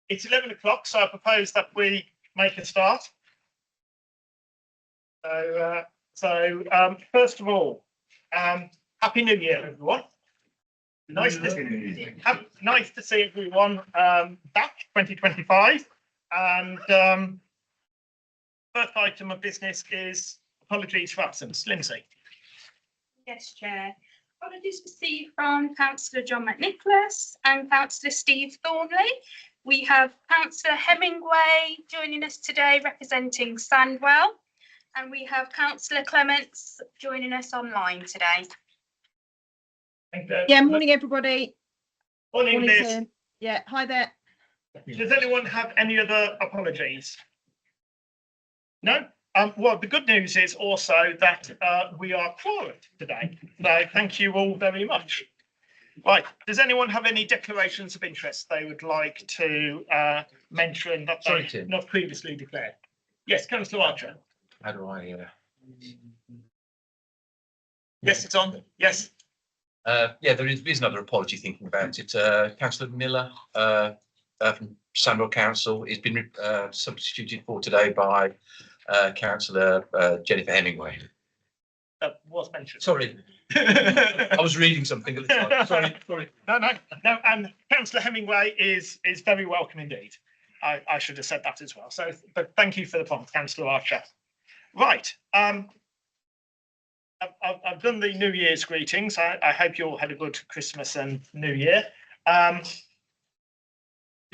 It's 11 o'clock, so I propose that we make a start. So, first of all, Happy New Year, everyone. Nice to see everyone back 2025. And first item of business is apologies for absence. Lindsay. Yes, Chair. Apologies received from Councillor John McNicholas and Councillor Steve Thornley. We have Councillor Hemingway joining us today representing Sandwell, and we have Councillor Clements joining us online today. Yeah, morning everybody. Morning, Liz. Tim. Yeah, hi there. Does anyone have any other apologies? No? Well, the good news is also that we are quorate today. So thank you all very much. Right. Does anyone have any declarations of interest they would like to mention that they've not previously declared? Yes, Councillor Archer. How do I? Yes, it's on. Yes. Yeah, there is another apology thinking about it. Councillor Miller from Sandwell Council has been substituted for today by Councillor Jennifer Hemingway. That was mentioned. Sorry, I was reading something at the time. Sorry. No. And Councillor Hemingway is very welcome indeed. I should have said that as well. So, but thank you for the prompt, Councillor Archer. Right. I've done the New Year's greetings. I hope you all had a good Christmas and New Year. The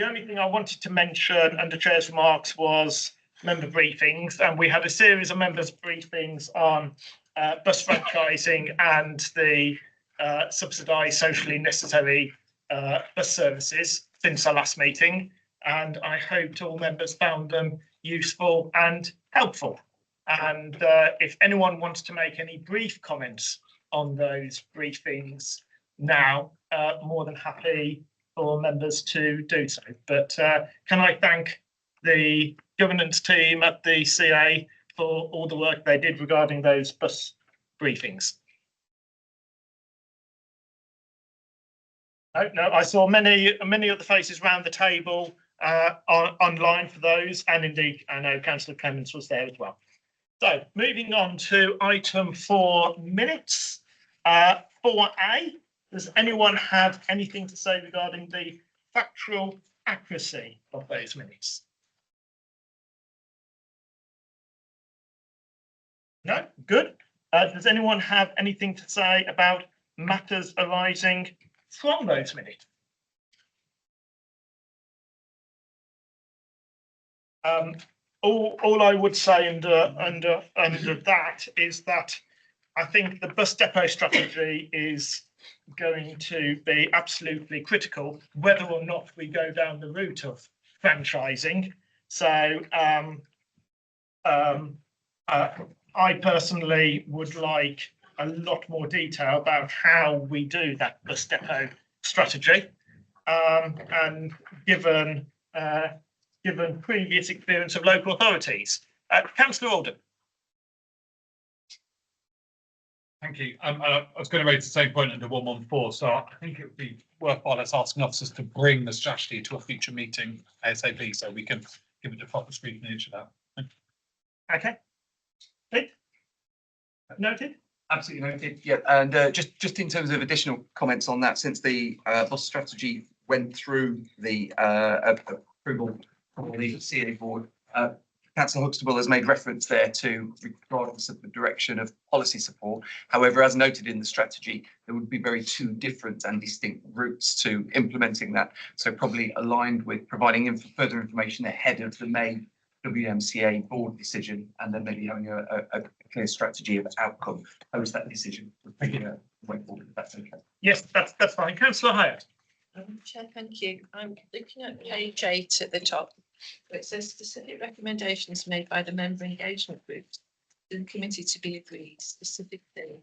only thing I wanted to mention under Chair's remarks was member briefings, and we had a series of members' briefings on bus franchising and the subsidised socially necessary bus services since our last meeting, and I hoped all members found them useful and helpful. And if anyone wants to make any brief comments on those briefings now, more than happy for members to do so. But can I thank the governance team at the CA for all the work they did regarding those bus briefings. No, I saw many of the faces around the table online for those, and indeed I know Councillor Clements was there as well. So moving on to item 4 minutes. 4A, does anyone have anything to say regarding the factual accuracy of those minutes? No, good. Does anyone have anything to say about matters arising from those minutes? All I would say under that is that I think the bus depot strategy is going to be absolutely critical, whether or not we go down the route of franchising. So I personally would like a lot more detail about how we do that bus depot strategy, and given previous experience of local authorities. Councillor Alden. Thank you. I was going to raise the same point under 114, so I think it would be worthwhile us asking officers to bring the strategy to a future meeting ASAP, so we can give it a proper scrutiny into that. Okay. Noted. Absolutely noted. Yeah, and just in terms of additional comments on that, since the bus strategy went through the approval from the CA board, Councillor Huxtable has made reference there to, regardless of the direction of policy support. However, as noted in the strategy, there would be very two different and distinct routes to implementing that. So probably aligned with providing further information ahead of the May WMCA board decision, and then maybe having a clear strategy of outcome post that decision. Way forward, if that's okay. Yes, that's fine. Councillor Hyatt. Chair, thank you. I'm looking at page 8 at the top, where it says specific recommendations made by the member engagement groups to the committee to be agreed specifically.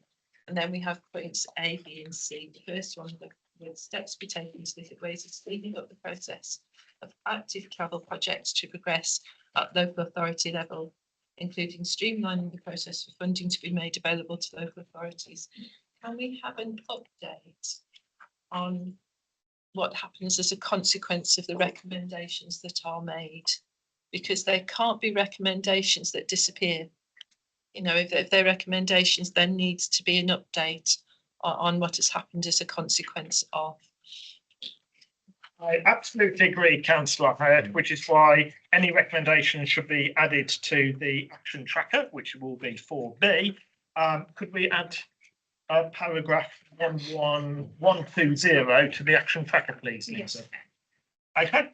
And then we have points A, B, and C. The first one, with steps be taken to look at ways of speeding up the process of active travel projects to progress at local authority level, including streamlining the process for funding to be made available to local authorities. Can we have an update on what happens as a consequence of the recommendations that are made, because there can't be recommendations that disappear. You know, if they're recommendations, there needs to be an update on what has happened as a consequence of. I absolutely agree, Councillor Hyatt, which is why any recommendations should be added to the action tracker, which will be 4B. Could we add paragraph 11120 to the action tracker, please, Lisa? Okay.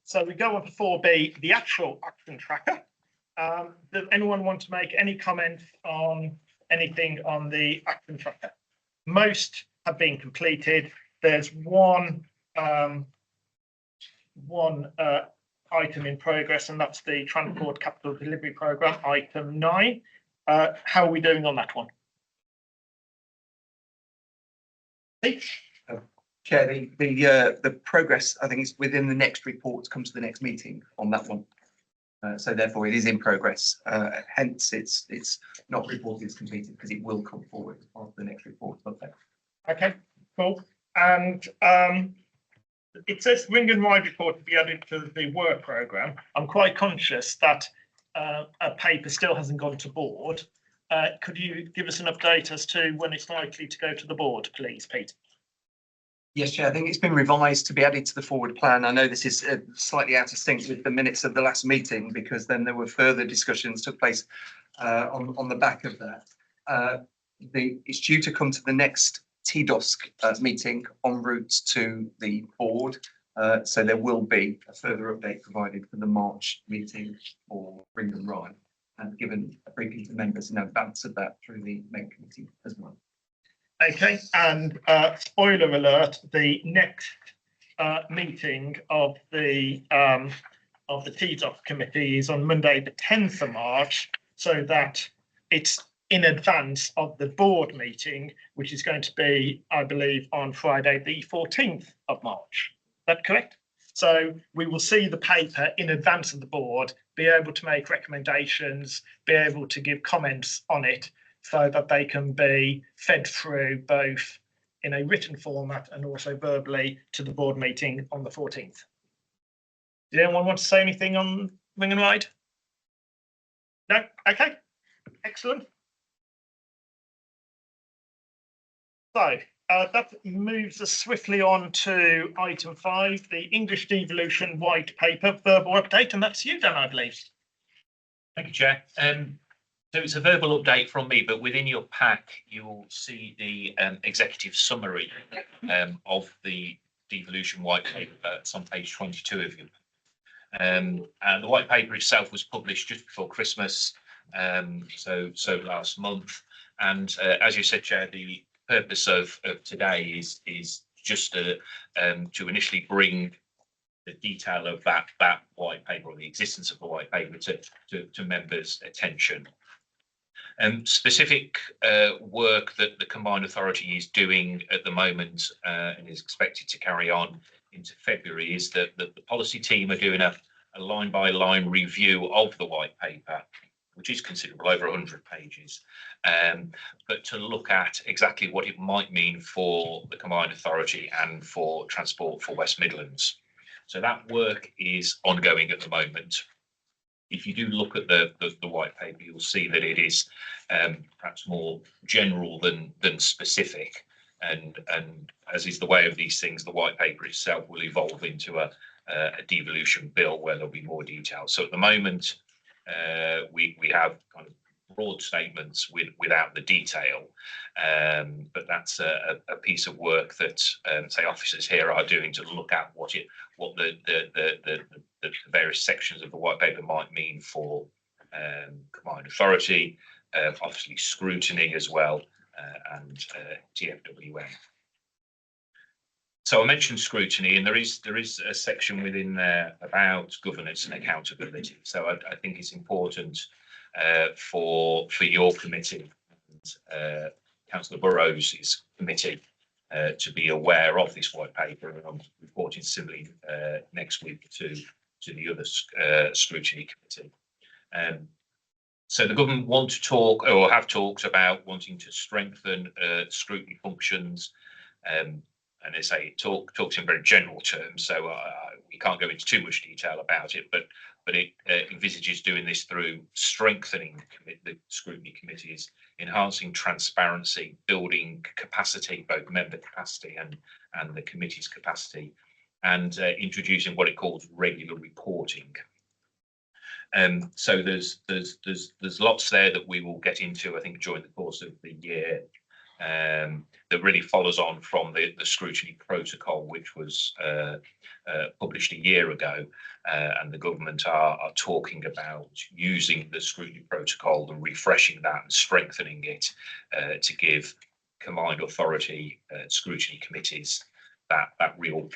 So we go on to 4B, the actual action tracker. Does anyone want to make any comments on anything on the action tracker? Most have been completed. There's one item in progress, and that's the Transport Capital Delivery Programme, item 9. How are we doing on that one? Chair, the progress, I think, is within the next report, comes to the next meeting on that one. So therefore it is in progress. Hence it's not reported as completed because it will come forward as part of the next report. Okay, cool. And it says ring and ride report to be added to the work programme. I'm quite conscious that a paper still hasn't gone to board. Could you give us an update as to when it's likely to go to the board, please, Pete? Yes, Chair, I think it's been revised to be added to the forward plan. I know this is slightly out of sync with the minutes of the last meeting because then there were further discussions took place on the back of that. It's due to come to the next TDOSC meeting en route to the board. So there will be a further update provided for the March meeting for Ring and Ride and given a briefing to members in advance of that through the main committee as well. Okay, and spoiler alert, the next meeting of the TDOC committee is on Monday, the 10th of March, so that it's in advance of the board meeting, which is going to be, I believe, on Friday, the 14th of March. Is that correct? So we will see the paper in advance of the board, be able to make recommendations, be able to give comments on it, so that they can be fed through both in a written format and also verbally to the board meeting on the 14th. Did anyone want to say anything on Ring and Ride? No? Okay, excellent. So that moves us swiftly on to item 5, the English Devolution White Paper verbal update, and that's you, Dan, I believe. Thank you, Chair. So it's a verbal update from me, but within your pack, you will see the executive summary of the devolution white paper. It's on page 22 of you. And the white paper itself was published just before Christmas, so last month. And as you said, Chair, the purpose of today is just to initially bring the detail of that white paper or the existence of the white paper to members' attention. Specific work that the Combined Authority is doing at the moment and is expected to carry on into February is that the policy team are doing a line-by-line review of the white paper, which is considerable, over 100 pages, but to look at exactly what it might mean for the Combined Authority and for Transport for West Midlands. So that work is ongoing at the moment. If you do look at the white paper, you'll see that it is perhaps more general than specific. And as is the way of these things, the white paper itself will evolve into a devolution bill where there'll be more detail. So at the moment, we have kind of broad statements without the detail, but that's a piece of work that say officers here are doing to look at what the various sections of the white paper might mean for Combined Authority, obviously scrutiny as well, and TFWM. So I mentioned scrutiny, and there is a section within there about governance and accountability. So I think it's important for your committee and Councillor Burrows' committee to be aware of this white paper, and I'm reporting similarly next week to the other scrutiny committee. So the government want to talk or have talked about wanting to strengthen scrutiny functions. and they say talks in very general terms, so we can't go into too much detail about it, but it envisages doing this through strengthening the scrutiny committees, enhancing transparency, building capacity, both member capacity and the committee's capacity, and introducing what it calls regular reporting. So there's lots there that we will get into, I think, during the course of the year. That really follows on from the scrutiny protocol, which was published a year ago, and the government are talking about using the scrutiny protocol and refreshing that and strengthening it to give combined authority scrutiny committees that real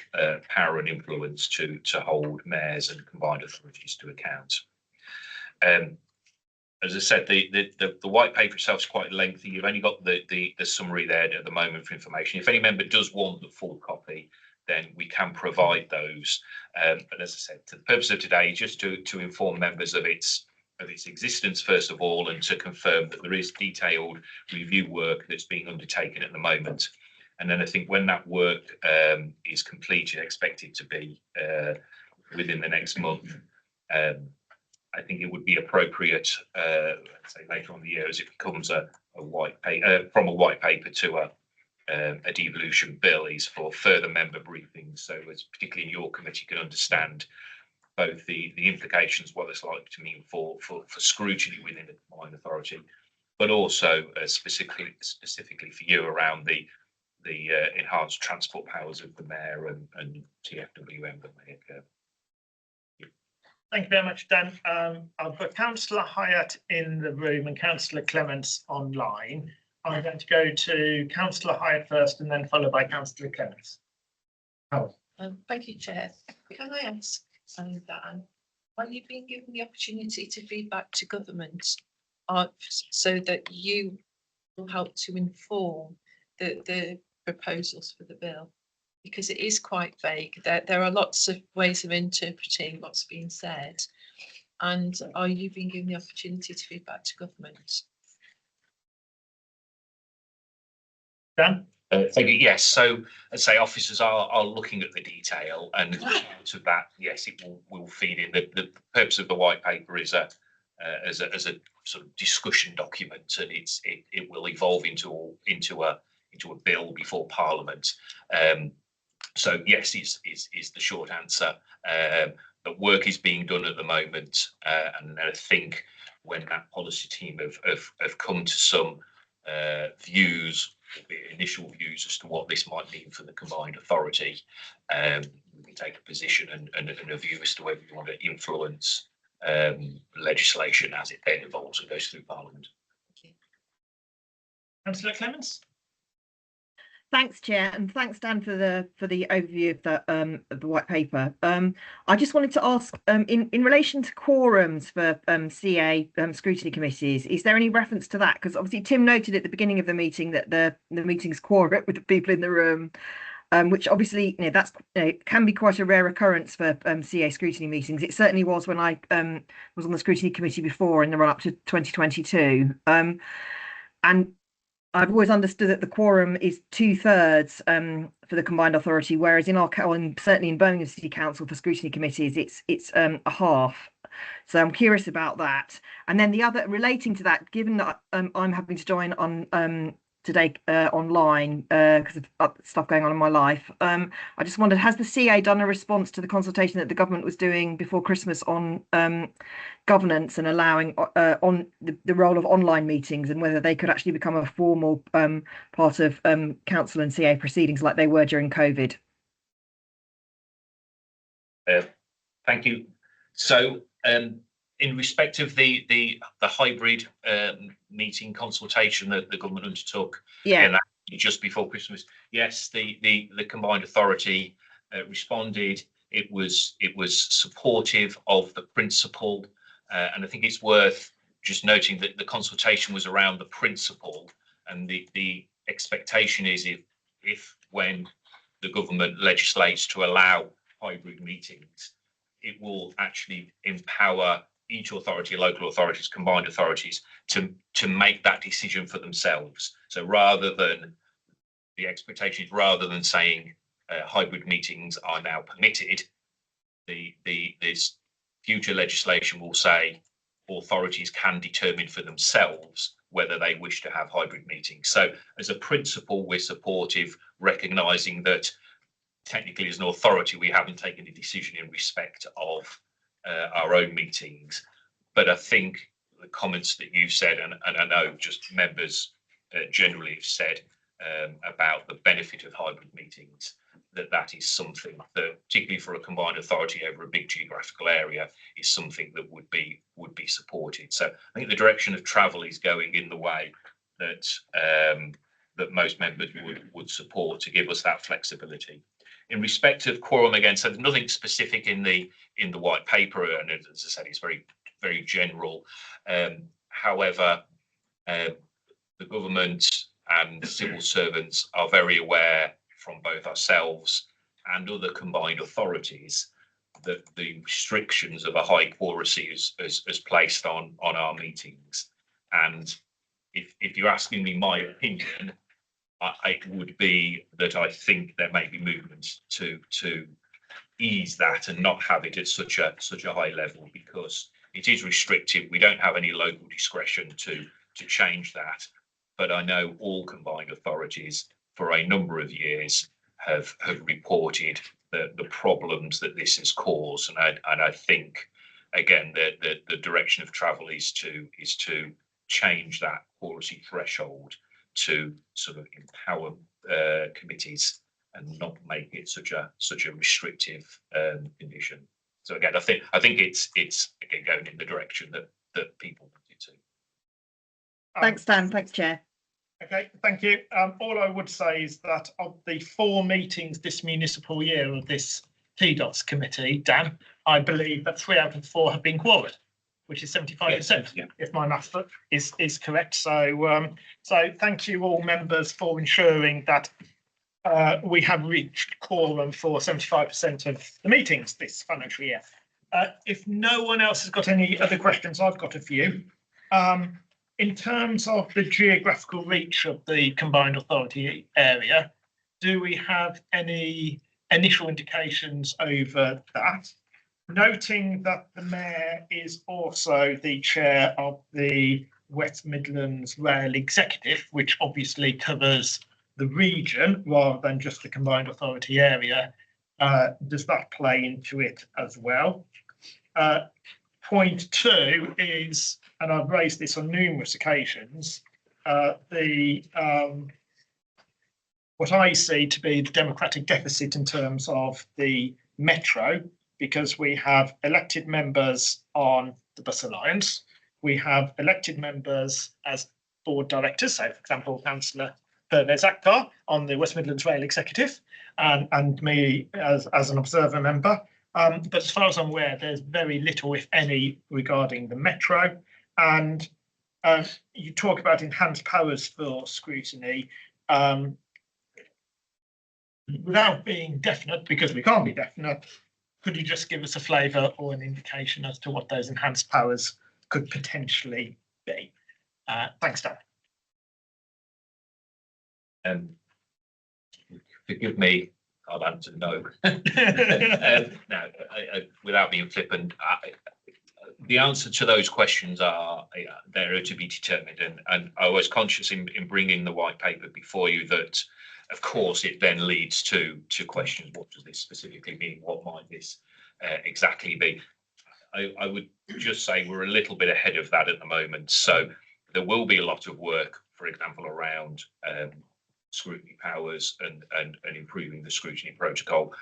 power and influence to hold mayors and combined authorities to account. As I said, the white paper itself is quite lengthy. You've only got the summary there at the moment for information. If any member does want the full copy, then we can provide those. But as I said, the purpose of today is just to inform members of its existence first of all, and to confirm that there is detailed review work that's being undertaken at the moment. And then I think when that work is completed, expected to be within the next month, I think it would be appropriate, say later on in the year, as it becomes a white paper, from a white paper to a devolution bill, is for further member briefings. So as particularly in your committee can understand both the implications, what it's likely to mean for scrutiny within the combined authority, but also specifically for you around the enhanced transport powers of the mayor and TFWM that may occur. Thank you very much, Dan. I've got Councillor Hyatt in the room and Councillor Clements online. I'm going to go to Councillor Hyatt first and then followed by Councillor Clements. Thank you, Chair. Can I ask, Dan, when you've been given the opportunity to feed back to government, so that you will help to inform the proposals for the bill? Because it is quite vague. There are lots of ways of interpreting what's being said. And are you being given the opportunity to feed back to government? Dan? Thank you. Yes. So, as I say, officers are looking at the detail, and to that, yes, it will feed in. The purpose of the white paper is as a sort of discussion document, and it will evolve into a bill before Parliament. So yes, is the short answer. But work is being done at the moment, and I think when that policy team have come to some views, initial views as to what this might mean for the combined authority, we can take a position and a view as to whether we want to influence legislation as it then evolves and goes through Parliament. Councillor Clements? Thanks, Chair, and thanks, Dan, for the overview of the white paper. I just wanted to ask, in relation to quorums for CA scrutiny committees, is there any reference to that? Because obviously Tim noted at the beginning of the meeting that the meeting's quorum with the people in the room, which obviously that's can be quite a rare occurrence for CA scrutiny meetings. It certainly was when I was on the scrutiny committee before in the run up to 2022, and I've always understood that the quorum is 2/3 for the combined authority, whereas in our certainly in Birmingham City Council for scrutiny committees, it's a half. So I'm curious about that. And then the other relating to that, given that I'm having to join on today online because of stuff going on in my life, I just wondered, has the CA done a response to the consultation that the government was doing before Christmas on governance and allowing on the role of online meetings, and whether they could actually become a formal part of council and CA proceedings like they were during COVID? Thank you. So in respect of the hybrid meeting consultation that the government undertook, just before Christmas, yes, the combined authority responded. It was supportive of the principle, and I think it's worth just noting that the consultation was around the principle, and the expectation is if when the government legislates to allow hybrid meetings, it will actually empower each authority, local authorities, combined authorities, to make that decision for themselves. So rather than the expectation is rather than saying hybrid meetings are now permitted, this future legislation will say authorities can determine for themselves whether they wish to have hybrid meetings. So as a principle, we're supportive, recognising that technically as an authority, we haven't taken a decision in respect of our own meetings. But I think the comments that you said, and I know just members generally have said about the benefit of hybrid meetings, that is something that, particularly for a combined authority over a big geographical area, is something that would be supported. So I think the direction of travel is going in the way that that most members would support, to give us that flexibility. In respect of quorum, again, so there's nothing specific in the white paper, and as I said, it's very general. However, the government and civil servants are very aware from both ourselves and other combined authorities that the restrictions of a high quoracy is placed on our meetings. And if you're asking me my opinion, it would be that I think there may be movements to ease that and not have it at such a high level, because it is restrictive. We don't have any local discretion to change that. But I know all combined authorities for a number of years have reported the problems that this has caused, and I think again the direction of travel is to change that quality threshold to sort of empower committees and not make it such a restrictive condition. So again, I think it's again going in the direction that people want it to. Thanks, Dan. Thanks, Chair. Okay, thank you. All I would say is that of the 4 meetings this municipal year of this TDOTS committee, Dan, I believe that 3 out of 4 have been quorate, which is 75%, yeah. if my math is correct. So, so thank you all members for ensuring that we have reached quorum for 75% of the meetings this financial year. If no one else has got any other questions, I've got a few. In terms of the geographical reach of the combined authority area, do we have any initial indications over that? Noting that the Mayor is also the chair of the West Midlands Rail Executive, which obviously covers the region rather than just the combined authority area, does that play into it as well? Point 2 is, and I've raised this on numerous occasions, what I see to be the democratic deficit in terms of the metro, because we have elected members on the Bus Alliance, we have elected members as board directors, so for example, Councillor Pervez Akhtar on the West Midlands Rail Executive, and me as an observer member. But as far as I'm aware, there's very little, if any, regarding the metro. And you talk about enhanced powers for scrutiny. Without being definite, because we can't be definite, could you just give us a flavour or an indication as to what those enhanced powers could potentially be? Thanks, Dan. Forgive me, I'll answer no. No, without being flippant, the answer to those questions are they're to be determined, and I was conscious in bringing the white paper before you that, of course, it then leads to questions. What does this specifically mean? What might this exactly be? I would just say we're a little bit ahead of that at the moment. So there will be a lot of work, for example, around scrutiny powers and improving the scrutiny protocol.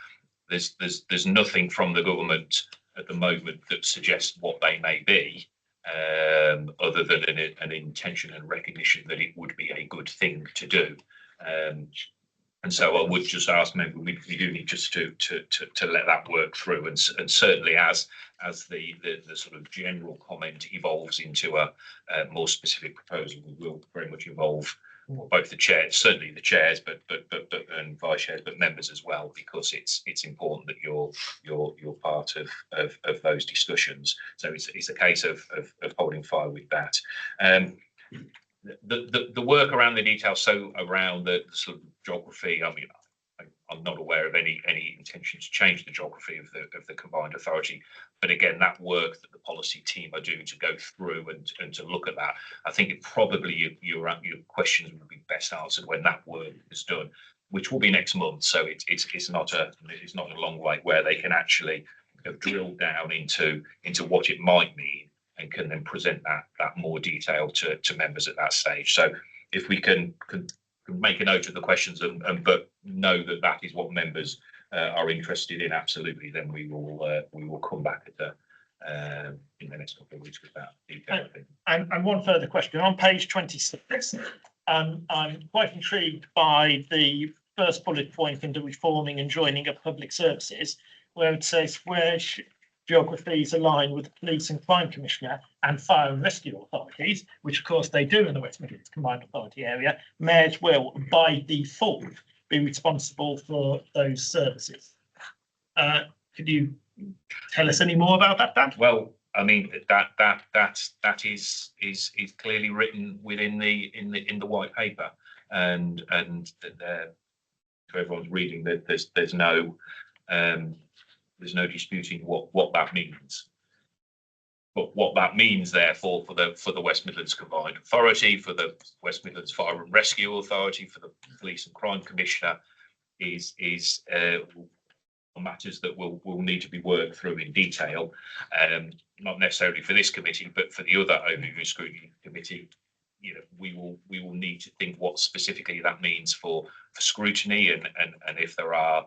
There's nothing from the government at the moment that suggests what they may be, other than an intention and recognition that it would be a good thing to do. And so I would just ask, maybe we do need just to let that work through, and certainly as the sort of general comment evolves into a more specific proposal, we will very much involve both the chairs, certainly the chairs, but and vice chairs, but members as well, because it's important that you're part of those discussions. So it's a case of holding fire with that. the work around the details, so around the sort of geography, I mean, I'm not aware of any intention to change the geography of the combined authority. But again, that work that the policy team are doing to go through and to look at that, I think it probably your questions will be best answered when that work is done, which will be next month. So it's not a long way where they can actually drill down into what it might mean and can then present that more detail to members at that stage. So if we can make a note of the questions but know that is what members are interested in, absolutely, then we will come back at in the next couple of weeks with that detail. And one further question on page 26. I'm quite intrigued by the first bullet point under reforming and joining up public services, where it says where geographies align with the Police and Crime Commissioner and Fire and Rescue Authorities, which of course they do in the West Midlands Combined Authority area, mayors will by default be responsible for those services. Could you tell us any more about that, Dan? Well, I mean that is clearly written within the white paper, and to everyone's reading that there's no disputing what that means. But what that means, therefore, for the West Midlands Combined Authority, for the West Midlands Fire and Rescue Authority, for the Police and Crime Commissioner, is matters that will need to be worked through in detail, not necessarily for this committee, but for the other Overview Scrutiny Committee. You know, we will need to think what specifically that means for scrutiny, and if there are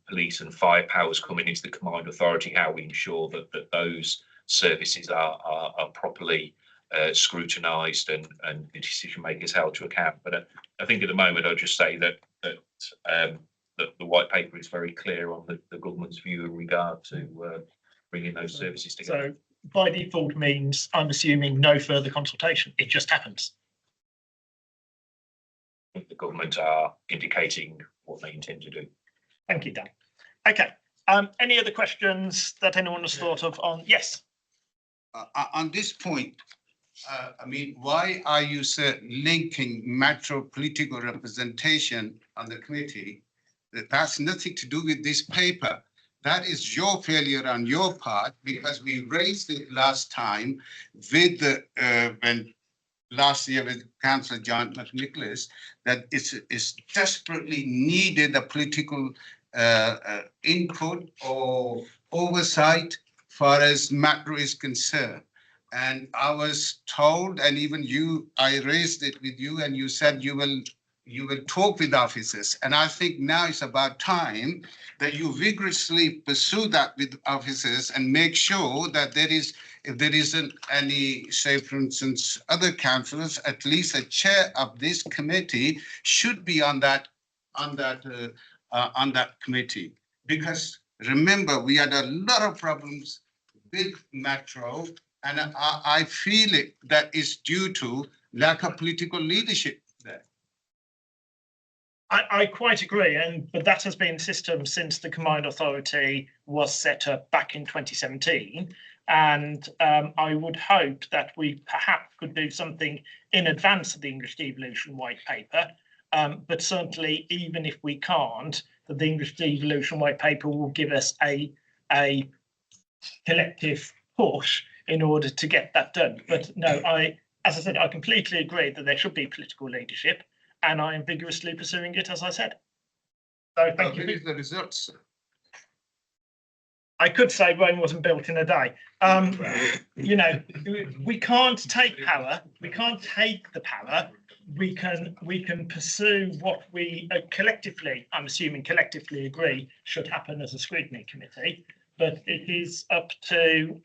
police and fire powers coming into the combined authority, how we ensure that those services are properly scrutinised and the decision makers held to account. But I think at the moment I'll just say that the white paper is very clear on the government's view in regard to bringing those services together. So by default means, I'm assuming no further consultation. It just happens. The government are indicating what they intend to do. Thank you, Dan. Okay. Any other questions that anyone has thought of on? Yes. On this point, I mean, why are you linking metro political representation on the committee? That's nothing to do with this paper. That is your failure on your part, because we raised it last time with when last year with Councillor John McNicholas, that it's desperately needed a political input or oversight far as metro is concerned. And I was told, and even you, I raised it with you, and you said you will talk with officers. And I think now it's about time that you vigorously pursue that with officers and make sure that if there isn't any, say, for instance, other councillors, at least a chair of this committee should be on that committee. Because remember, we had a lot of problems with metro, and I feel that is due to lack of political leadership there. I quite agree, but that has been the system since the combined authority was set up back in 2017. And I would hope that we perhaps could do something in advance of the English devolution white paper. But certainly, even if we can't, the English devolution white paper will give us a collective push in order to get that done. But no, as I said, I completely agree that there should be political leadership, and I am vigorously pursuing it, as I said. So thank you. What is the results? I could say Rome wasn't built in a day. You know, we can't take power. We can't take the power. We can pursue what we collectively, I'm assuming collectively agree should happen as a scrutiny committee. But it is up to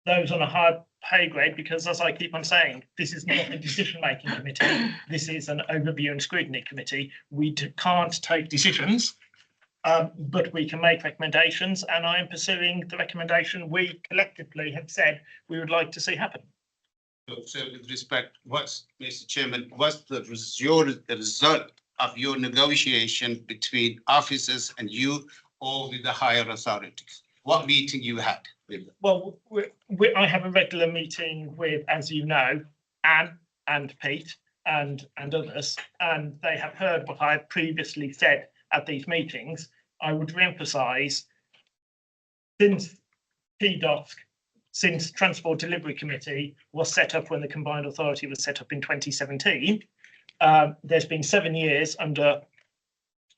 those on a higher pay grade, because as I keep on saying, this is not a decision-making committee. This is an overview and scrutiny committee. We can't take decisions, but we can make recommendations, and I am pursuing the recommendation we collectively have said we would like to see happen. So with respect, Mr. Chairman, what's the result of your negotiation between officers and you, or with the higher authorities? What meeting you had with them? Well, I have a regular meeting with, as you know, Anne and Pete and others, and they have heard what I have previously said at these meetings. I would re-emphasise, since TDOSC, since Transport Delivery Committee was set up when the Combined Authority was set up in 2017, there's been 7 years under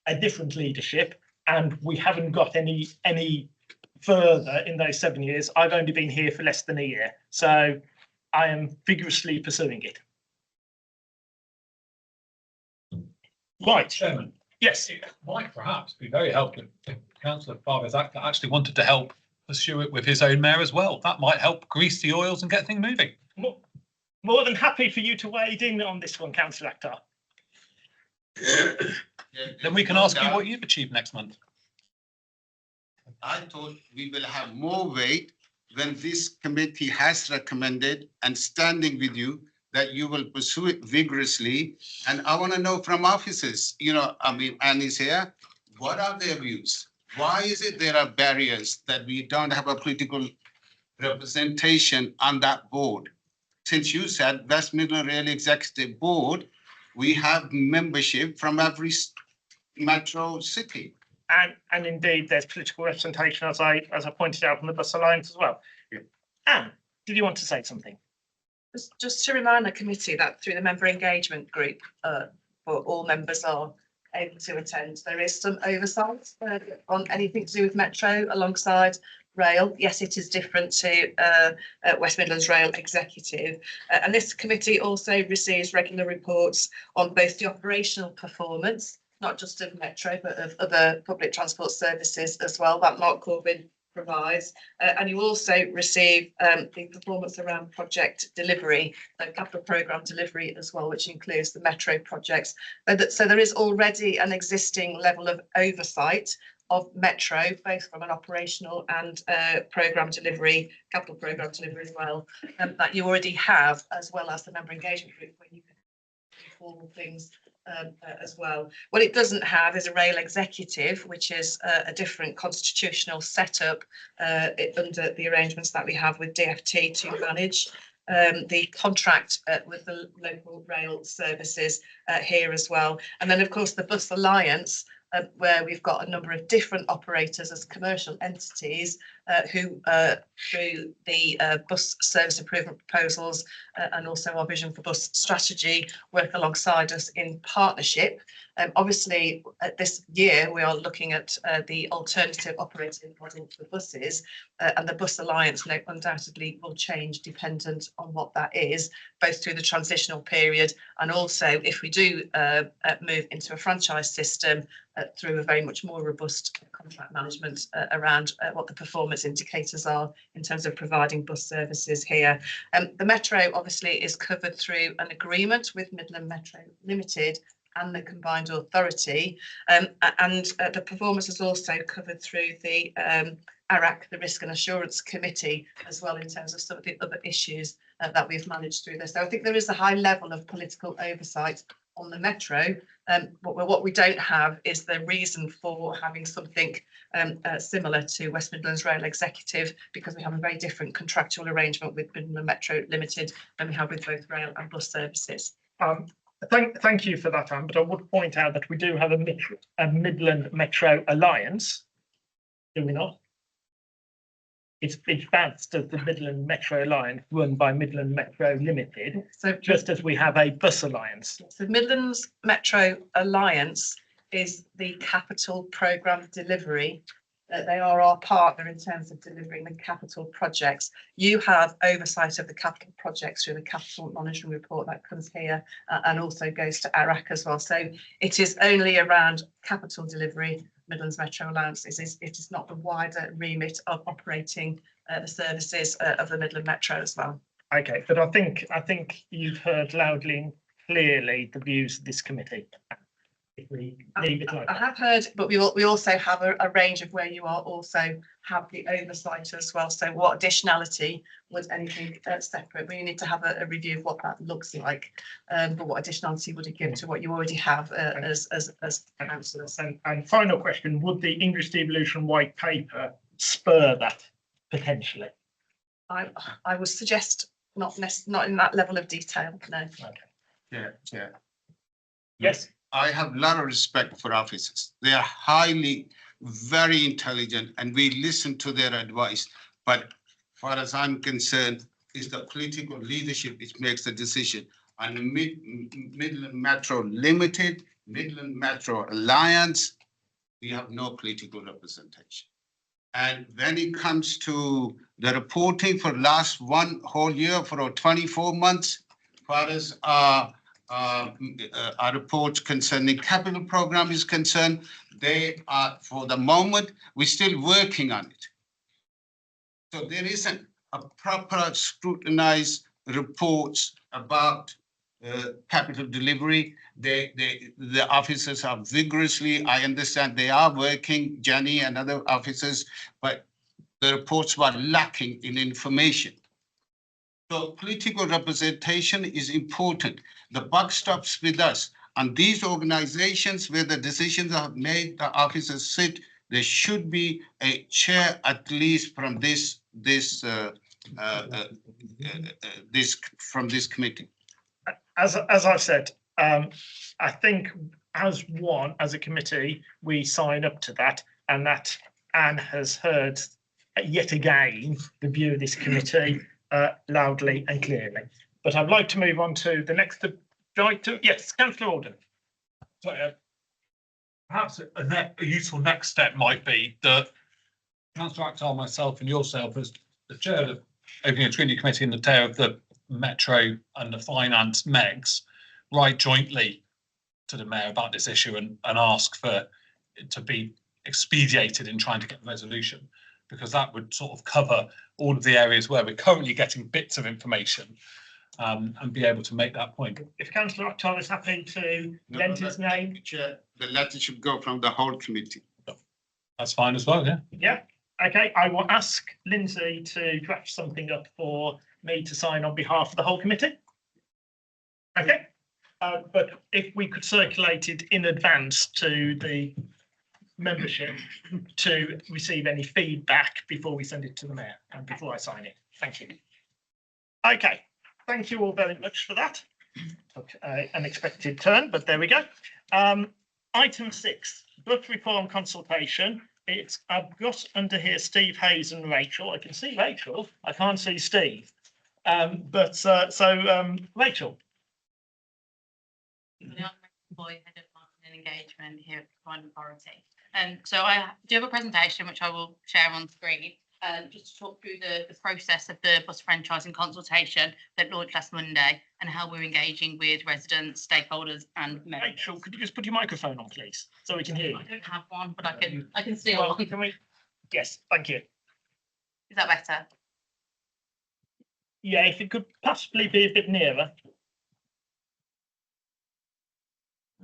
a different leadership, and we haven't got any further in those 7 years. I've only been here for less than a year, so I am vigorously pursuing it. Right. Chairman, Yes. it might perhaps be very helpful if Councillor Faber's actually wanted to help pursue it with his own mayor as well. That might help grease the oils and get things moving. More than happy for you to wade in on this one, Councillor Akhtar. Then we can ask you what you've achieved next month. I thought we will have more weight when this committee has recommended and standing with you that you will pursue it vigorously. And I want to know from officers, I mean, Anne is here, what are their views? Why is it there are barriers that we don't have a political representation on that board? Since you said West Midland Rail Executive Board, we have membership from every metro city. And indeed, there's political representation, as I pointed out, from the Bus Alliance as well. Yeah. Anne, did you want to say something? Just to remind the committee that through the member engagement group, for all members are able to attend, there is some oversight on anything to do with Metro alongside rail. Yes, it is different to West Midlands Rail Executive. And this committee also receives regular reports on both the operational performance, not just of Metro, but of other public transport services as well, that Mark Corbyn provides. And you also receive the performance around project delivery, capital programme delivery as well, which includes the Metro projects. So there is already an existing level of oversight of Metro, both from an operational and programme delivery, capital programme delivery as well, that you already have, as well as the member engagement group, where you can informal things as well. What it doesn't have is a rail executive, which is a different constitutional setup under the arrangements that we have with DfT to manage the contract with the local rail services here as well. And then, of course, the Bus Alliance, where we've got a number of different operators as commercial entities who, through the bus service improvement proposals and also our vision for bus strategy, work alongside us in partnership. Obviously, this year we are looking at the alternative operating model for buses, and the Bus Alliance undoubtedly will change dependent on what that is, both through the transitional period and also if we do move into a franchise system through a very much more robust contract management around what the performance indicators are in terms of providing bus services here. The Metro obviously is covered through an agreement with Midland Metro Limited and the Combined Authority, and the performance is also covered through the ARAC, the Risk and Assurance Committee, as well in terms of some of the other issues that we've managed through this. So I think there is a high level of political oversight on the Metro, but what we don't have is the reason for having something similar to West Midlands Rail Executive, because we have a very different contractual arrangement with Midland Metro Limited than we have with both rail and bus services. Thank you for that, Anne, but I would point out that we do have a Midland Metro Alliance, do we not? It's badged as the Midland Metro Alliance, run by Midland Metro Limited, So just as we have a Bus Alliance. the Midlands Metro Alliance is the capital programme delivery. They are our partner in terms of delivering the capital projects. You have oversight of the capital projects through the capital monitoring report that comes here and also goes to ARAC as well. So it is only around capital delivery. Midlands Metro Alliance it is not the wider remit of operating the services of the Midland Metro as well. Okay, but I think you've heard loudly and clearly the views of this committee. If we leave it like I that. have heard, but we also have a range of where you are also have the oversight as well. So what additionality would anything separate? We need to have a review of what that looks like. But what additionality would it give to what you already have as councillors? And final question, would the English devolution white paper spur that potentially? I would suggest not in that level of detail, no. Yeah. Yes, I have a lot of respect for officers. They are highly, very intelligent, and we listen to their advice. But as far as I'm concerned, it's the political leadership which makes the decision. On Midland Metro Limited, Midland Metro Alliance, we have no political representation. And when it comes to the reporting for last one whole year, for 24 months, as far as our reports concerning capital program is concerned, they are, for the moment, we're still working on it. So there isn't a proper scrutinized reports about capital delivery. The officers are vigorously, I understand they are working, Jenny and other officers, but the reports were lacking in information. So political representation is important. The buck stops with us. And these organizations where the decisions are made, the officers sit, there should be a chair at least from this committee. as I've said, I think as a committee, we sign up to that, and that Anne has heard yet again the view of this committee loudly and clearly. But I'd like to move on to the next. Yes, Councillor Alden. So, perhaps a useful next step might be that Councillor Akhtar, myself and yourself as the chair of the Opening and Scrutiny Committee and the chair of the Metro and the Finance MEGs write jointly to the Mayor about this issue and ask for it to be expedited in trying to get a resolution, because that would sort of cover all of the areas where we're currently getting bits of information and be able to make that point. If Councillor Akhtar is happy to lend his name. Chair, the letter should go from the whole committee. That's fine as well, yeah. Yeah, okay, I will ask Lindsay to draft something up for me to sign on behalf of the whole committee. Okay, but if we could circulate it in advance to the membership to receive any feedback before we send it to the Mayor and before I sign it. Thank you. Okay, thank you all very much for that. Took an unexpected turn, but there we go. Item 6, bus reform consultation. I've got under here Steve Hayes and Rachel. I can see Rachel. I can't see Steve. Rachel. Head of Marketing and Engagement here at the Combined Authority. So I do have a presentation which I will share on screen, just to talk through the process of the bus franchising consultation that launched last Monday and how we're engaging with residents, stakeholders and members. Rachel, could you just put your microphone on, please, so we can hear you? I don't have one, but I can see Well, one. can we? Yes, thank you. Is that better? Yeah, if it could possibly be a bit nearer.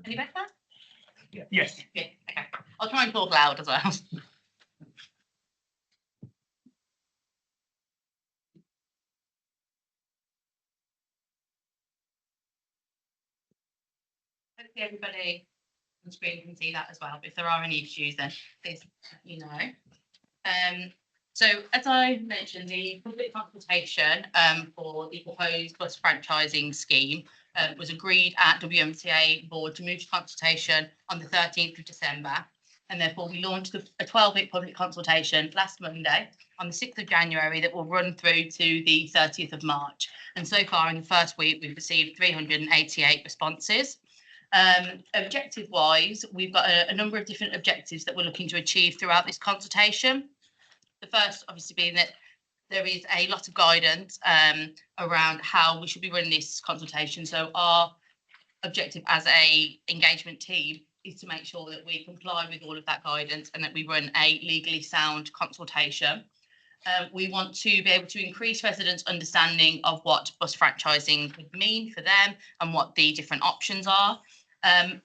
Any better? Yes. Yeah, okay. I'll try and talk loud as well. Hopefully everybody on screen can see that as well. But if there are any issues, then please let me know. So as I mentioned, the public consultation for the proposed bus franchising scheme was agreed at WMTA board to move to consultation on the 13th of December. And therefore we launched a 12-week public consultation last Monday on the 6th of January that will run through to the 30th of March. And so far in the first week, we've received 388 responses. Objective wise, we've got a number of different objectives that we're looking to achieve throughout this consultation. The first obviously being that there is a lot of guidance around how we should be running this consultation. So our objective as a engagement team is to make sure that we comply with all of that guidance and that we run a legally sound consultation. We want to be able to increase residents' understanding of what bus franchising would mean for them and what the different options are. And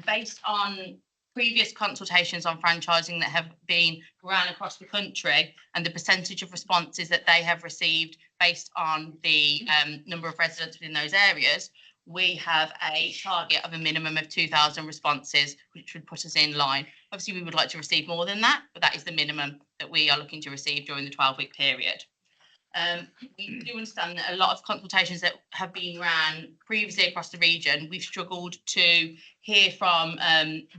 based on previous consultations on franchising that have been run across the country and the percentage of responses that they have received based on the number of residents within those areas, we have a target of a minimum of 2,000 responses, which would put us in line. Obviously, we would like to receive more than that, but that is the minimum that we are looking to receive during the 12-week period. We do understand that a lot of consultations that have been ran previously across the region, we've struggled to hear from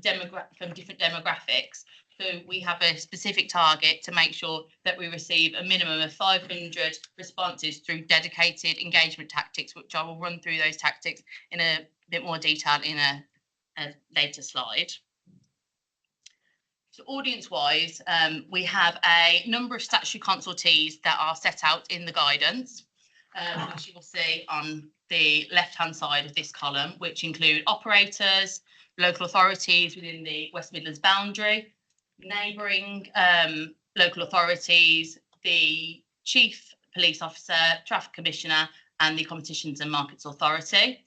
different demographics. So we have a specific target to make sure that we receive a minimum of 500 responses through dedicated engagement tactics, which I will run through those tactics in a bit more detail in a later slide. So audience-wise, we have a number of statutory consultees that are set out in the guidance, which you will see on the left-hand side of this column, which include operators, local authorities within the West Midlands boundary, neighbouring local authorities, the Chief Police Officer, Traffic Commissioner, and the Competitions and Markets Authority.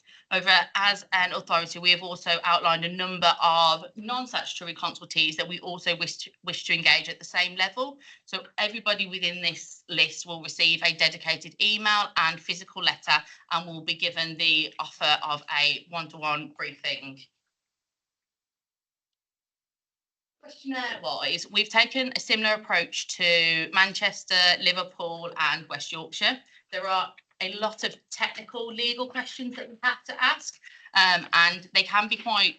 As an authority, we have also outlined a number of non-statutory consultees that we also wish to engage at the same level. So everybody within this list will receive a dedicated email and physical letter and will be given the offer of a one-to-one briefing. Questionnaire-wise, we've taken a similar approach to Manchester, Liverpool and West Yorkshire. There are a lot of technical legal questions that we have to ask, and they can be quite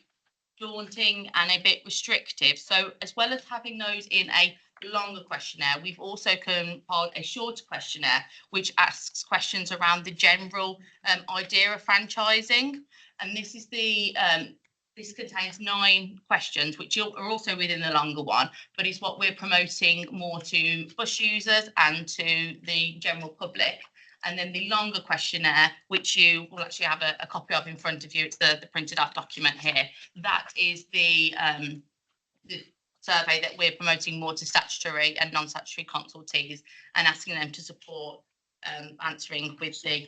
daunting and a bit restrictive. So as well as having those in a longer questionnaire, we've also compiled a shorter questionnaire which asks questions around the general idea of franchising. And this is the this contains 9 questions, which are also within the longer one, but is what we're promoting more to bus users and to the general public. And then the longer questionnaire, which you will actually have a copy of in front of you, it's the printed out document here. That is the survey that we're promoting more to statutory and non-statutory consultees and asking them to support answering with the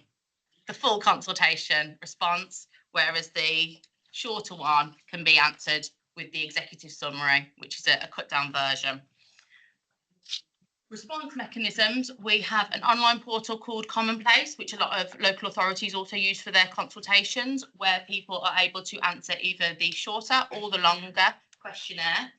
full consultation response, whereas the shorter one can be answered with the executive summary, which is a cut down version. Response mechanisms, we have an online portal called Commonplace, which a lot of local authorities also use for their consultations, where people are able to answer either the shorter or the longer questionnaire.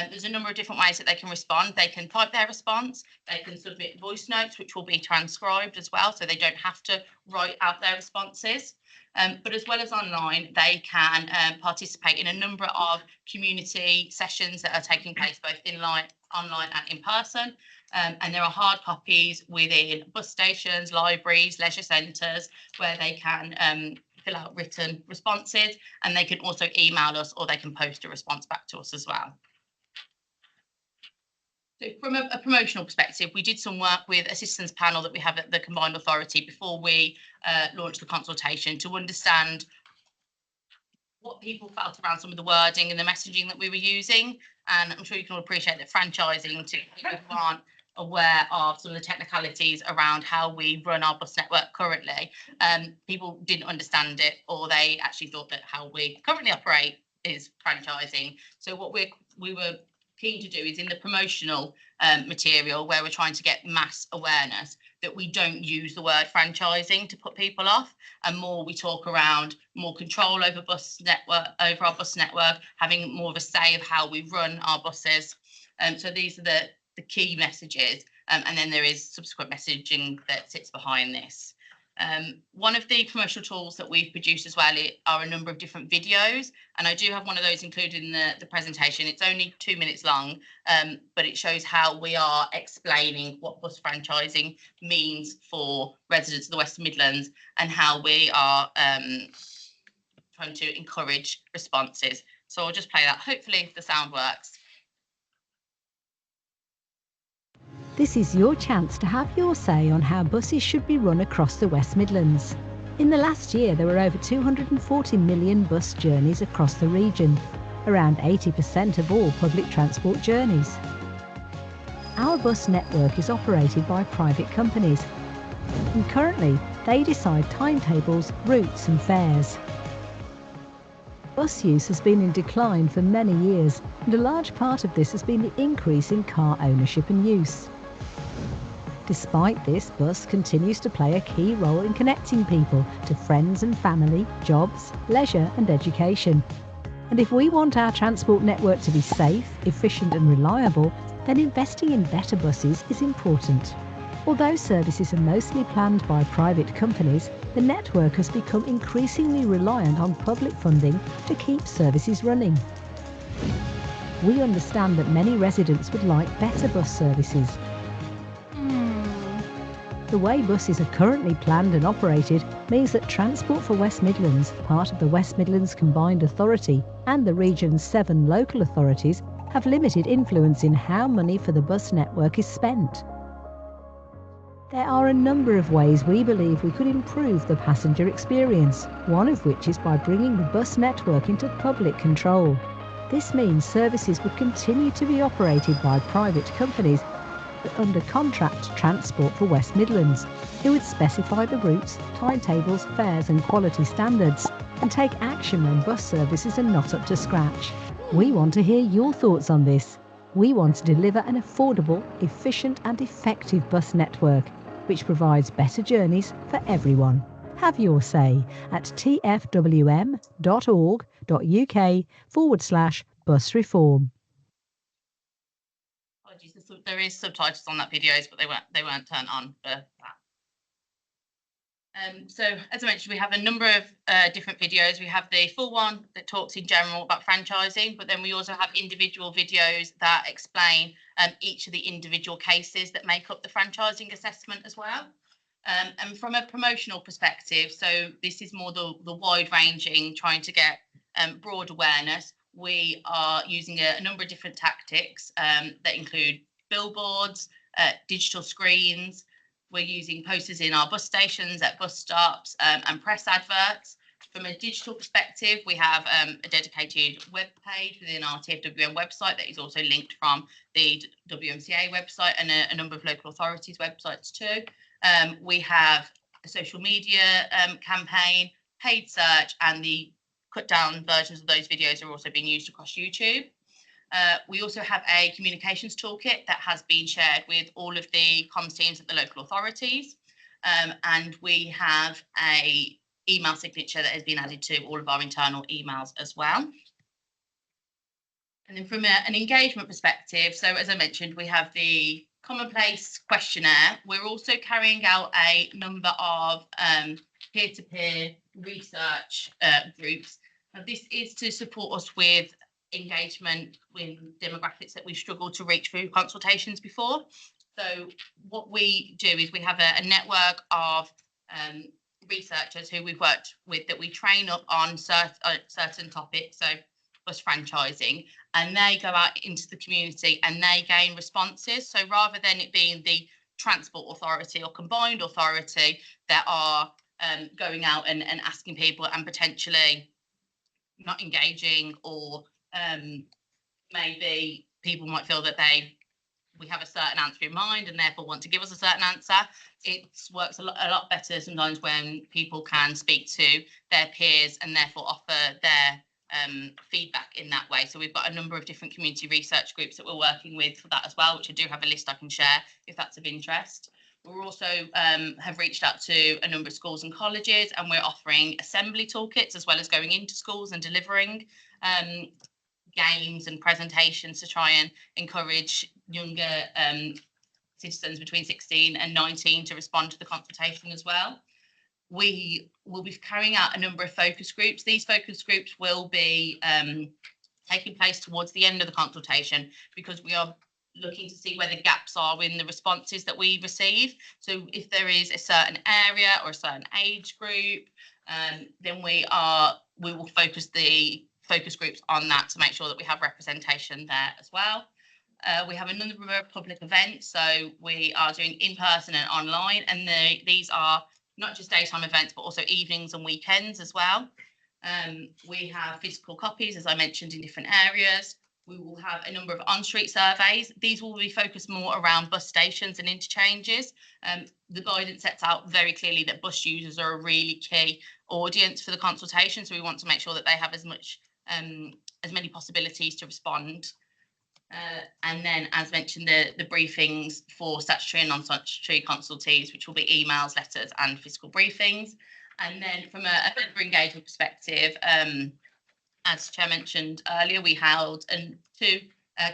There's a number of different ways that they can respond. They can type their response, they can submit voice notes, which will be transcribed as well, so they don't have to write out their responses. But as well as online, they can participate in a number of community sessions that are taking place both online and in person. And there are hard copies within bus stations, libraries, leisure centres, where they can fill out written responses, and they can also email us or they can post a response back to us as well. So from a promotional perspective, we did some work with assistance panel that we have at the Combined Authority before we launched the consultation to understand what people felt around some of the wording and the messaging that we were using. And I'm sure you can all appreciate that franchising, to people who aren't aware of some of the technicalities around how we run our bus network currently, people didn't understand it, or they actually thought that how we currently operate is franchising. So what we were keen to do is in the promotional material, where we're trying to get mass awareness, that we don't use the word franchising to put people off, and more we talk around more control over our bus network, having more of a say of how we run our buses. So these are the key messages, and then there is subsequent messaging that sits behind this. One of the promotional tools that we've produced as well are a number of different videos, and I do have one of those included in the presentation. It's only 2 minutes long, but it shows how we are explaining what bus franchising means for residents of the West Midlands and how we are trying to encourage responses. So I'll just play that, hopefully if the sound works. This is your chance to have your say on how buses should be run across the West Midlands. In the last year, there were over 240 million bus journeys across the region, around 80% of all public transport journeys. Our bus network is operated by private companies, and currently they decide timetables, routes and fares. Bus use has been in decline for many years, and a large part of this has been the increase in car ownership and use. Despite this, bus continues to play a key role in connecting people to friends and family, jobs, leisure and education. And if we want our transport network to be safe, efficient and reliable, then investing in better buses is important. Although services are mostly planned by private companies, the network has become increasingly reliant on public funding to keep services running. We understand that many residents would like better bus services. The way buses are currently planned and operated means that Transport for West Midlands, part of the West Midlands Combined Authority, and the region's 7 local authorities have limited influence in how money for the bus network is spent. There are a number of ways we believe we could improve the passenger experience, one of which is by bringing the bus network into public control. This means services would continue to be operated by private companies under contract to Transport for West Midlands, who would specify the routes, timetables, fares and quality standards, and take action when bus services are not up to scratch. We want to hear your thoughts on this. We want to deliver an affordable, efficient and effective bus network, which provides better journeys for everyone. Have your say at tfwm.org.uk/bus reform. Apologies, there is subtitles on that videos, but they weren't turned on for that. So as I mentioned, we have a number of different videos. We have the full one that talks in general about franchising, but then we also have individual videos that explain each of the individual cases that make up the franchising assessment as well. And from a promotional perspective, so this is more the wide-ranging, trying to get broad awareness. We are using a number of different tactics that include billboards, digital screens. We're using posters in our bus stations, at bus stops, and press adverts. From a digital perspective, we have a dedicated web page within our TFWM website that is also linked from the WMCA website and a number of local authorities' websites too. We have a social media campaign, paid search, and the cut down versions of those videos are also being used across YouTube. We also have a communications toolkit that has been shared with all of the comms teams at the local authorities. And we have a email signature that has been added to all of our internal emails as well. And then from an engagement perspective, so as I mentioned, we have the commonplace questionnaire. We're also carrying out a number of peer-to-peer research groups. Now, this is to support us with engagement with demographics that we've struggled to reach through consultations before. So what we do is we have a network of researchers who we've worked with that we train up on certain topics, so bus franchising, and they go out into the community and they gain responses. So rather than it being the Transport Authority or Combined Authority that are going out and asking people and potentially not engaging, or maybe people might feel that we have a certain answer in mind and therefore want to give us a certain answer. It works a lot better sometimes when people can speak to their peers and therefore offer their feedback in that way. So we've got a number of different community research groups that we're working with for that as well, which I do have a list I can share if that's of interest. We're also have reached out to a number of schools and colleges, and we're offering assembly toolkits as well as going into schools and delivering games and presentations to try and encourage younger citizens between 16 and 19 to respond to the consultation as well. We will be carrying out a number of focus groups. These focus groups will be taking place towards the end of the consultation, because we are looking to see where the gaps are in the responses that we receive. So if there is a certain area or a certain age group, then we will focus the focus groups on that to make sure that we have representation there as well. We have a number of public events, so we are doing in person and online, and these are not just daytime events but also evenings and weekends as well. We have physical copies, as I mentioned, in different areas. We will have a number of on-street surveys. These will be focused more around bus stations and interchanges. The guidance sets out very clearly that bus users are a really key audience for the consultation, so we want to make sure that they have as many possibilities to respond. And then, as mentioned, the briefings for statutory and non-statutory consultees, which will be emails, letters and physical briefings. And then from a member engagement perspective, as Chair mentioned earlier, we held two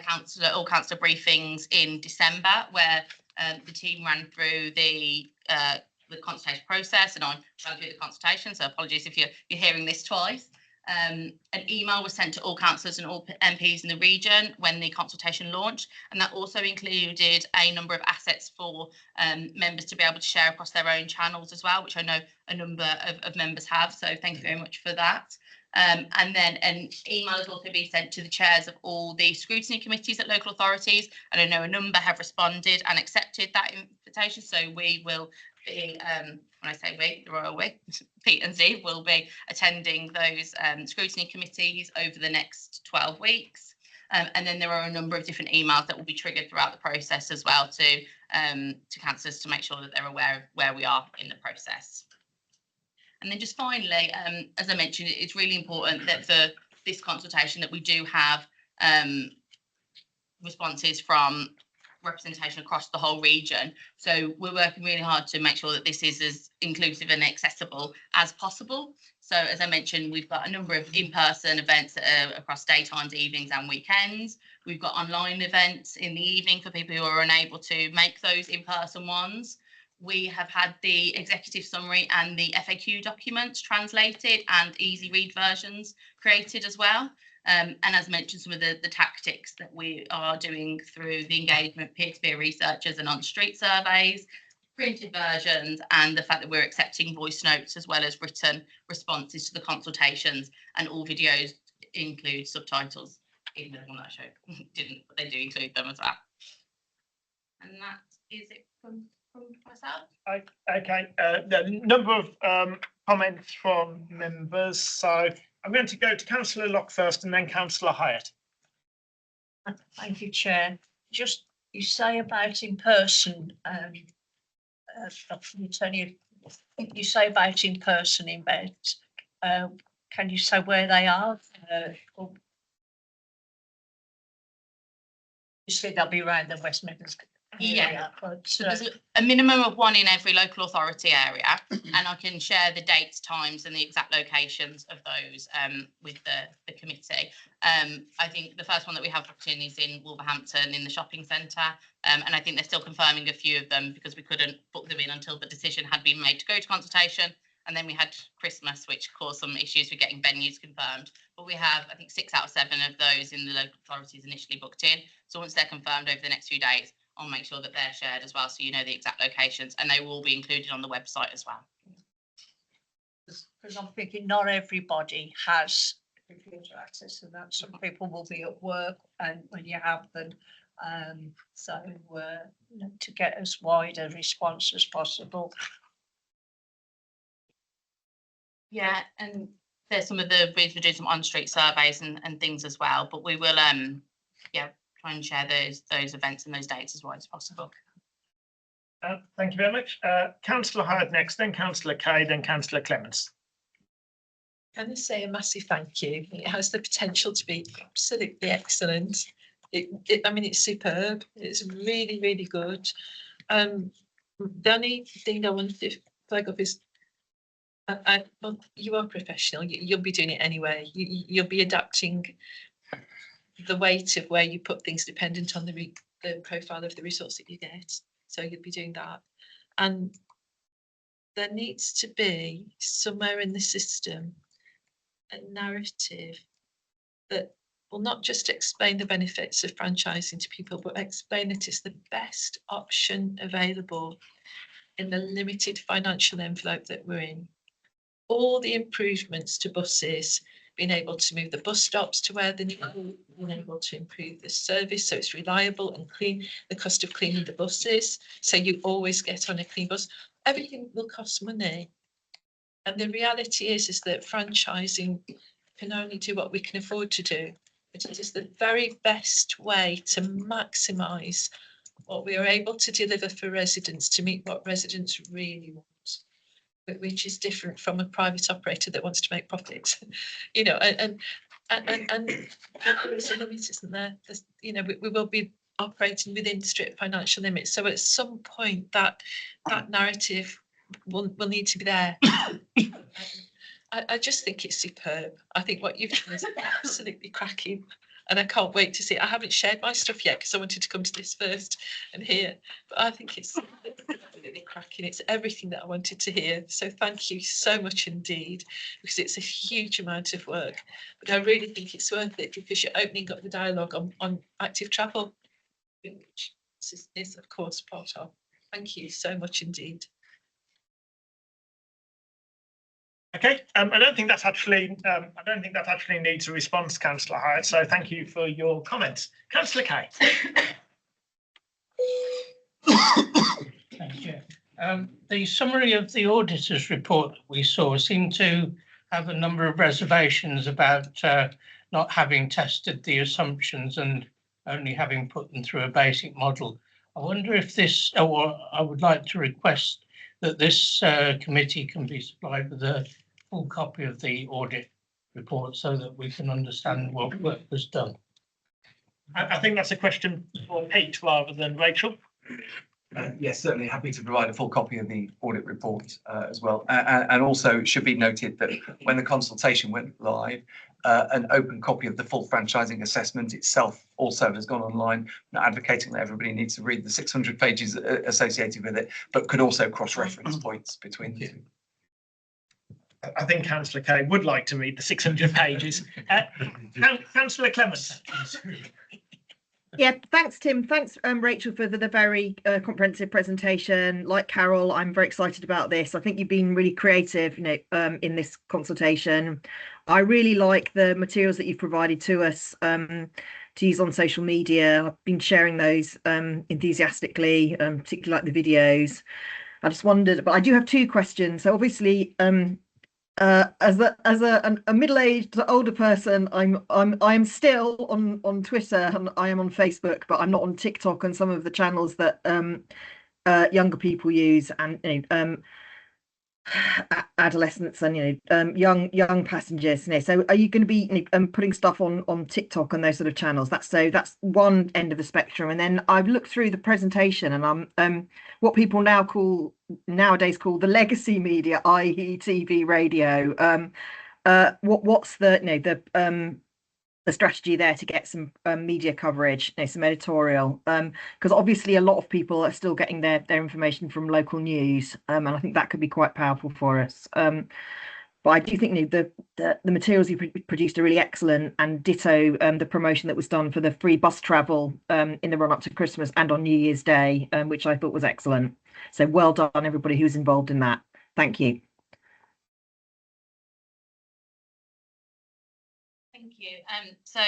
councillor briefings in December, where The team ran through the consultation process, and I ran through the consultation. So apologies if you're hearing this twice. An email was sent to all councillors and all MPs in the region when the consultation launched, and that also included a number of assets for members to be able to share across their own channels as well, which I know a number of members have. So thank you very much for that. And then an email has also been sent to the chairs of all the scrutiny committees at local authorities, and I know a number have responded and accepted that invitation. So we will be, when I say we, the royal we, Pete and Steve will be attending those scrutiny committees over the next 12 weeks. And then there are a number of different emails that will be triggered throughout the process as well to councillors to make sure that they're aware of where we are in the process. And then just finally, as I mentioned, it's really important that for this consultation that we do have responses from representation across the whole region. So we're working really hard to make sure that this is as inclusive and accessible as possible. So as I mentioned, we've got a number of in-person events across daytimes, evenings and weekends. We've got online events in the evening for people who are unable to make those in-person ones. We have had the executive summary and the FAQ documents translated and easy read versions created as well. And as mentioned, some of the tactics that we are doing through the engagement, peer-to-peer researchers and on-street surveys, printed versions, and the fact that we're accepting voice notes as well as written responses to the consultations, and all videos include subtitles, even though the one that I showed didn't, but they do include them as well. And that is it from myself. Okay, the number of comments from members. So I'm going to go to Councillor Locke first and then Councillor Hyatt. Thank you, Chair. Just you say about in person, you say about in person events. Can you say where they are? You said they'll be around the West Midlands. Yeah, so there's a minimum of one in every local authority area, and I can share the dates, times and the exact locations of those with the committee. I think the first one that we have booked in is in Wolverhampton in the shopping centre, and I think they're still confirming a few of them because we couldn't book them in until the decision had been made to go to consultation. And then we had Christmas, which caused some issues with getting venues confirmed. But we have, I think, 6 out of 7 of those in the local authorities initially booked in. So once they're confirmed over the next few days, I'll make sure that they're shared as well, so you know the exact locations, and they will be included on the website as well. Because I'm thinking not everybody has computer access, and that some people will be at work, and when you have them, so to get as wide a response as possible. Yeah, and there's some of the we're doing some on-street surveys and things as well, but we will try and share those events and those dates as wide as possible. Thank you very much. Councillor Hyatt next, then Councillor Kay, then Councillor Clements. Can I say a massive thank you? It has the potential to be absolutely excellent. I mean, it's superb. It's really, really good. The only thing I wanted to flag up is well, you are professional. You'll be doing it anyway. You'll be adapting the weight of where you put things dependent on the profile of the resource that you get. So you'll be doing that. And there needs to be somewhere in the system a narrative that will not just explain the benefits of franchising to people, but explain it is the best option available in the limited financial envelope that we're in. All the improvements to buses, being able to move the bus stops to where they need to be, being able to improve the service so it's reliable and clean, the cost of cleaning the buses, so you always get on a clean bus. Everything will cost money. And the reality is that franchising can only do what we can afford to do. But it is the very best way to maximise what we are able to deliver for residents to meet what residents really want, which is different from a private operator that wants to make profit, you know, and there is a limit, isn't there? There's, you know, we will be operating within strict financial limits. So at some point that narrative will need to be there. I just think it's superb. I think what you've done is absolutely cracking. and I can't wait to see it. I haven't shared my stuff yet because I wanted to come to this first and hear, but I think it's absolutely cracking. It's everything that I wanted to hear. So thank you so much indeed, because it's a huge amount of work, but I really think it's worth it because you're opening up the dialogue on active travel, which this is of course part of. Thank you so much indeed. Okay, I don't think that's actually needs a response, Councillor Hyatt. So thank you for your comments, Councillor Kay. Thank you. The summary of the auditor's report that we saw seemed to have a number of reservations about not having tested the assumptions and only having put them through a basic model. I wonder if this, or I would like to request that this committee can be supplied with a full copy of the audit report so that we can understand what work was done. I think that's a question for Pete rather than Rachel. Yes, certainly happy to provide a full copy of the audit report as well. And also it should be noted that when the consultation went live, an open copy of the full franchising assessment itself also has gone online. Not advocating that everybody needs to read the 600 pages associated with it, but could also cross-reference points between the two. I think Councillor Kay would like to read the 600 pages. Councillor Clement. Yeah, thanks, Tim. Thanks, Rachel, for the very comprehensive presentation. Like Carol, I'm very excited about this. I think you've been really creative, in this consultation. I really like the materials that you've provided to us to use on social media. I've been sharing those enthusiastically, particularly like the videos. I just wondered, but I do have two questions. So obviously, as a middle-aged older person, I'm still on Twitter and I am on Facebook, but I'm not on TikTok and some of the channels that younger people use, and adolescents and young passengers. So are you going to be putting stuff on TikTok and those sort of channels? That's one end of the spectrum. And then I've looked through the presentation, and I'm what people nowadays call the legacy media, i.e. TV, radio. What's the strategy there to get some media coverage, some editorial, because obviously a lot of people are still getting their information from local news, and I think that could be quite powerful for us. But I do think the materials you produced are really excellent, and ditto the promotion that was done for the free bus travel in the run up to Christmas and on New Year's Day, which I thought was excellent. So well done, everybody who's involved in that. Thank you. Thank you. So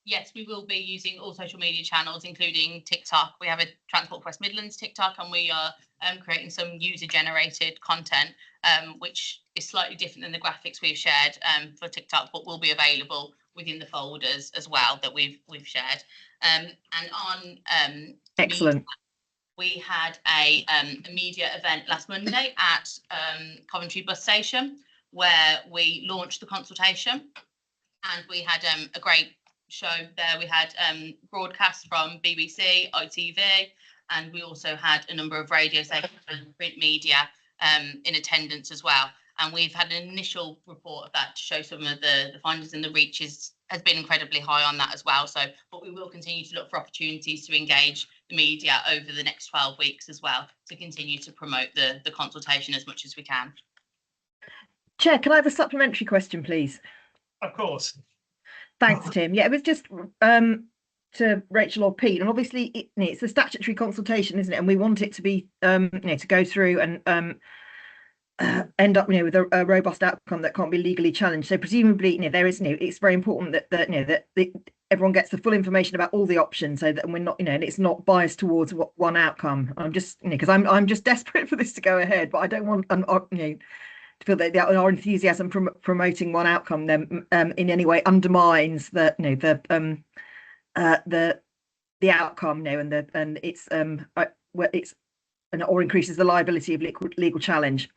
yes, we will be using all social media channels, including TikTok. We have a Transport for West Midlands TikTok, and we are creating some user-generated content, which is slightly different than the graphics we've shared for TikTok, but will be available within the folders as well that we've shared. And on Excellent. we had a media event last Monday at Coventry Bus Station, where we launched the consultation. And we had a great show there. We had broadcasts from BBC, ITV, and we also had a number of radio stations and print media in attendance as well. And we've had an initial report of that to show some of the findings, and the reach has been incredibly high on that as well. So, but we will continue to look for opportunities to engage the media over the next 12 weeks as well, to continue to promote the consultation as much as we can. Chair, can I have a supplementary question, please? Of course. Thanks, Tim. Yeah, it was just to Rachel or Pete, and obviously it's a statutory consultation, isn't it? And we want it to be to go through and end up with a robust outcome that can't be legally challenged. So presumably there is it's very important that everyone gets the full information about all the options, so that we're not and it's not biased towards one outcome. I'm just because I'm just desperate for this to go ahead, but I don't want to feel that our enthusiasm from promoting one outcome then in any way undermines the outcome, and it's or increases the liability of legal challenge.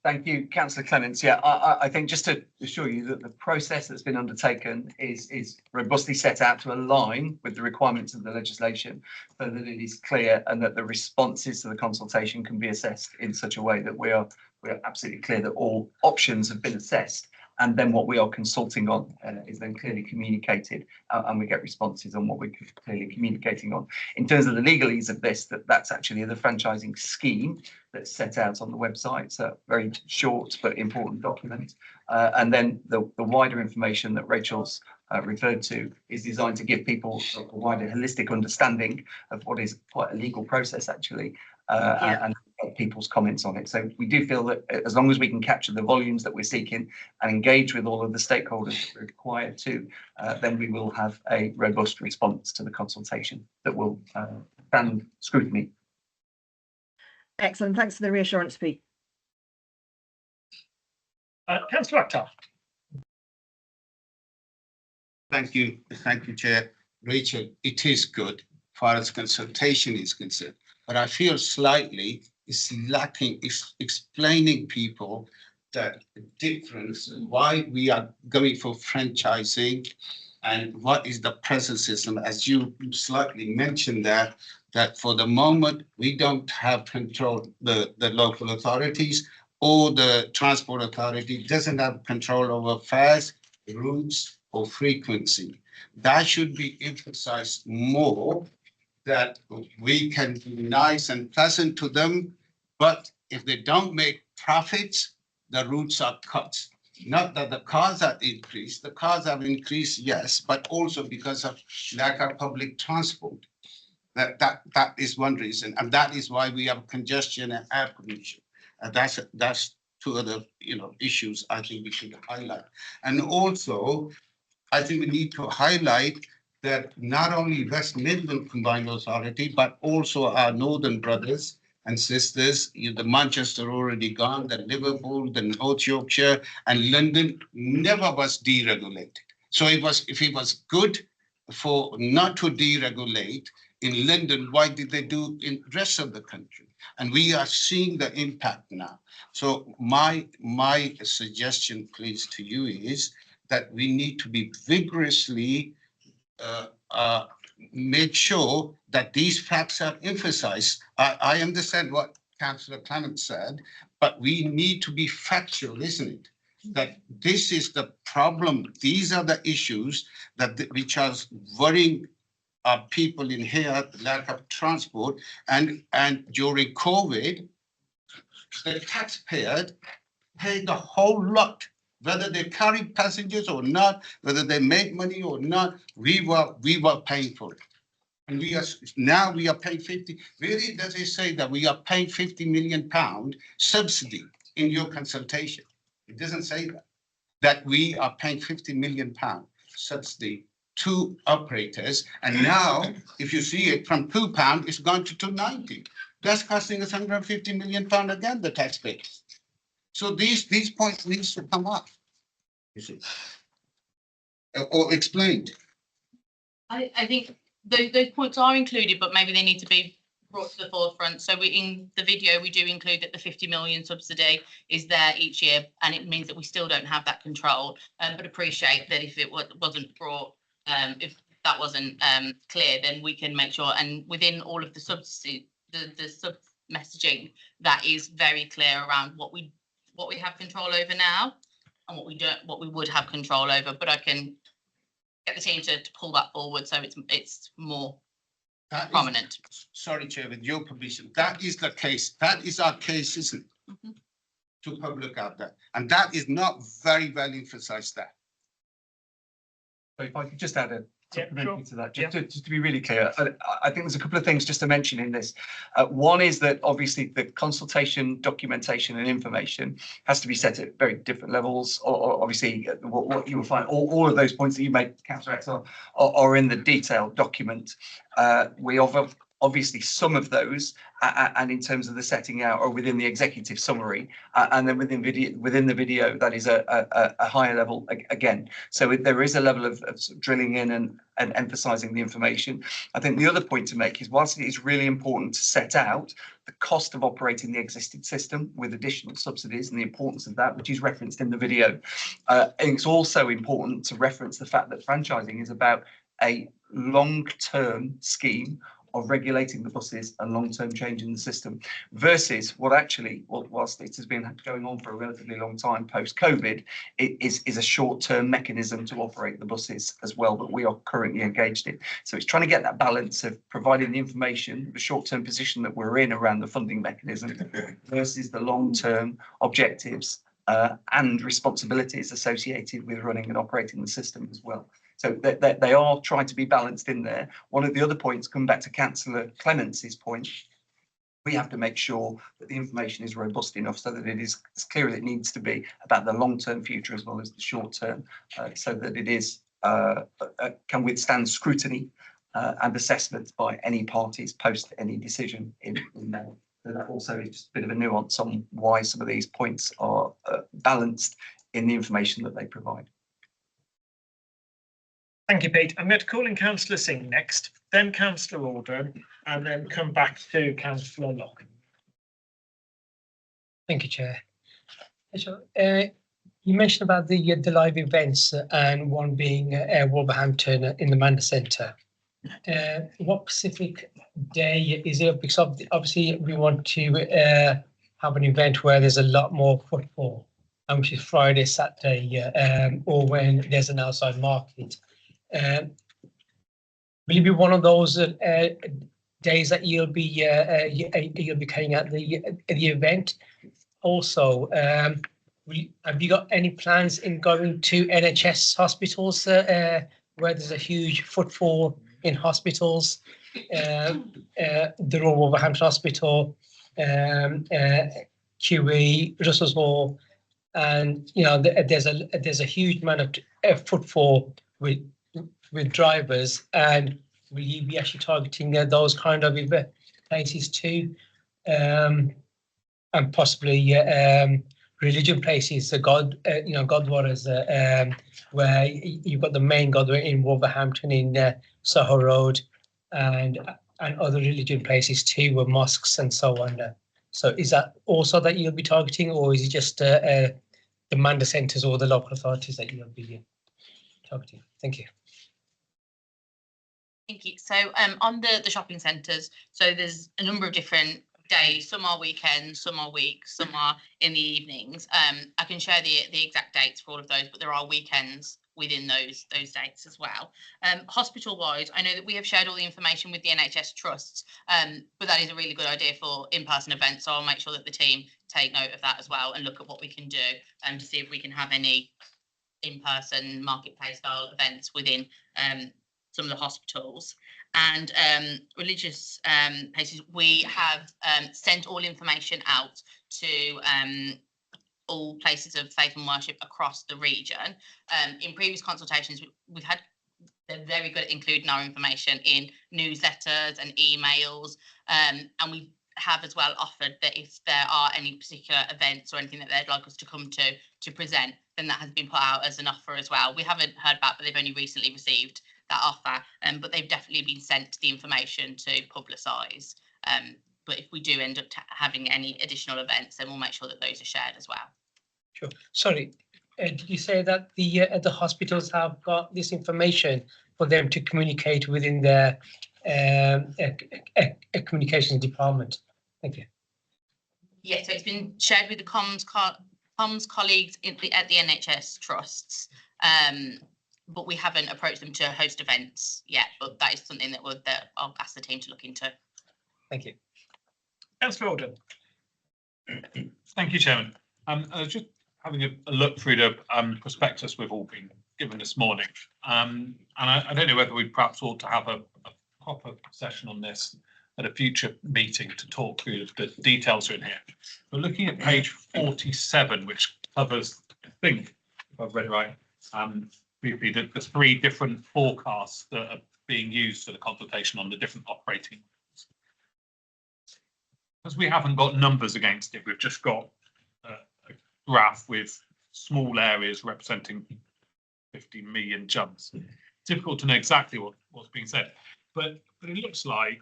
Thank you, Councillor Clements. Yeah, I think just to assure you that the process that's been undertaken is robustly set out to align with the requirements of the legislation, so that it is clear and that the responses to the consultation can be assessed in such a way that we are we're absolutely clear that all options have been assessed. And then what we are consulting on is then clearly communicated, and we get responses on what we're clearly communicating on. In terms of the legalese of this, that's actually the franchising scheme that's set out on the website. It's a very short but important document. And then the wider information that Rachel's referred to is designed to give people a wider holistic understanding of what is quite a legal process actually, and people's comments on it. So we do feel that as long as we can capture the volumes that we're seeking and engage with all of the stakeholders that we're required to, then we will have a robust response to the consultation that will stand scrutiny. Excellent. Thanks for the reassurance, Pete. Councillor Akhtar. Thank you, Chair. Rachel, it is good far as consultation is concerned, but I feel slightly it's lacking explaining people that the difference, why we are going for franchising and what is the present system. As you slightly mentioned that for the moment, we don't have control, the local authorities or the transport authority doesn't have control over fares, routes, or frequency. That should be emphasized more, that we can be nice and pleasant to them, but if they don't make profits, the routes are cut. Not that the cars are increased, the cars have increased, yes, but also because of lack of public transport. That is one reason, and that is why we have congestion and air pollution. And that's two other issues I think we should highlight. And also, I think we need to highlight that not only West Midland Combined Authority, but also our northern brothers and sisters, the Manchester already gone, the Liverpool, the North Yorkshire, and London never was deregulated. So if it was good for not to deregulate in London, why did they do in the rest of the country? And we are seeing the impact now. So my suggestion, please, to you is that we need to be vigorously make sure that these facts are emphasized. I understand what Councillor Clement said, but we need to be factual, isn't it? That this is the problem. These are the issues which are worrying our people in here, lack of transport, and during COVID, the taxpayer paid the whole lot. Whether they carried passengers or not, whether they made money or not, we were paying for it. And we are paying 50. Really, does it say that we are paying £50 million subsidy in your consultation? It doesn't say that we are paying £50 million subsidy to operators. And now, if you see it from £2, it's gone to £2.90. That's costing us £150 million again, the taxpayers. So these points need to come up, you see, or explained. I think those points are included, but maybe they need to be brought to the forefront. So in the video, we do include that the 50 million subsidy is there each year, and it means that we still don't have that control. But appreciate that if it wasn't brought, if that wasn't clear, then we can make sure. And within all of the subsidy, the sub messaging, that is very clear around what we have control over now and what we would have control over. But I can get the team to pull that forward so it's more prominent. Sorry, Chair, with your permission, that is the case. That is our case, isn't it? Mm-hmm. To public out there. And that is not very well emphasized there. So if I could just add a supplementary to that, Yeah. just to be really clear, I think there's a couple of things just to mention in this. One is that obviously the consultation, documentation and information has to be set at very different levels. Or obviously what you will find, all of those points that you made, Councillor Akhtar, are in the detailed document. We offer obviously some of those, and in terms of the setting out, are within the executive summary, and then within the video, that is a higher level again. So there is a level of drilling in and emphasising the information. I think the other point to make is, whilst it is really important to set out the cost of operating the existing system with additional subsidies and the importance of that, which is referenced in the video, it's also important to reference the fact that franchising is about a long-term scheme of regulating the buses and long-term change in the system versus what actually, whilst it has been going on for a relatively long time post-COVID, it is a short-term mechanism to operate the buses as well that we are currently engaged in. So it's trying to get that balance of providing the information, the short-term position that we're in around the funding mechanism versus the long-term objectives and responsibilities associated with running and operating the system as well. So they are trying to be balanced in there. One of the other points, coming back to Councillor Clemence's point, we have to make sure that the information is robust enough so that it is as clear as it needs to be about the long-term future as well as the short term, so that it is can withstand scrutiny and assessment by any parties post any decision in there. So that also is just a bit of a nuance on why some of these points are balanced in the information that they provide. Thank you, Pete. I'm going to call in Councillor Singh next, then Councillor Alden, and then come back to Councillor Locke. Thank you, Chair. So, you mentioned about the live events and one being Wolverhampton in the Manor Centre. What specific day is it? Because obviously we want to have an event where there's a lot more footfall, which is Friday, Saturday, or when there's an outside market. Will it be one of those days that you'll be carrying out the event? Also, have you got any plans in going to NHS hospitals where there's a huge footfall in hospitals? The Royal Wolverhampton Hospital, QE, Russell's Hall, and you know there's a huge amount of footfall with drivers, and will you be actually targeting those kind of places too, and possibly religion places, Godwaras, where you've got the main Godwara in Wolverhampton in Soho Road, and other religion places too, with mosques and so on. So is that also that you'll be targeting, or is it just the Manor centres or the local authorities that you'll be targeting? Thank you. Thank you. So on the shopping centres, so there's a number of different days. Some are weekends, some are weeks, some are in the evenings. I can share the exact dates for all of those, but there are weekends within those dates as well. Hospital-wise, I know that we have shared all the information with the NHS trusts, but that is a really good idea for in-person events. So I'll make sure that the team take note of that as well and look at what we can do to see if we can have any in-person marketplace style events within some of the hospitals. And religious places, we have sent all information out to all places of faith and worship across the region. In previous consultations, they're very good at including our information in newsletters and emails, and we have as well offered that if there are any particular events or anything that they'd like us to come to present, then that has been put out as an offer as well. We haven't heard back, but they've only recently received that offer, but they've definitely been sent the information to publicise. But if we do end up having any additional events, then we'll make sure that those are shared as well. Sure. Sorry, did you say that the hospitals have got this information for them to communicate within their communications department? Thank you. Yeah, so it's been shared with the comms colleagues at the NHS trusts, but we haven't approached them to host events yet. But that is something that I'll ask the team to look into. Thank you. Councillor Alden. Thank you, Chairman. I was just having a look through the prospectus we've all been given this morning, and I don't know whether we perhaps ought to have a proper session on this at a future meeting to talk through the details are in here. We're looking at page 47, which covers, I think, if I've read it right, briefly, the three different forecasts that are being used for the consultation on the different operating models. Because we haven't got numbers against it, we've just got a graph with small areas representing 50 million jumps. Difficult to know exactly what's being said, but it looks like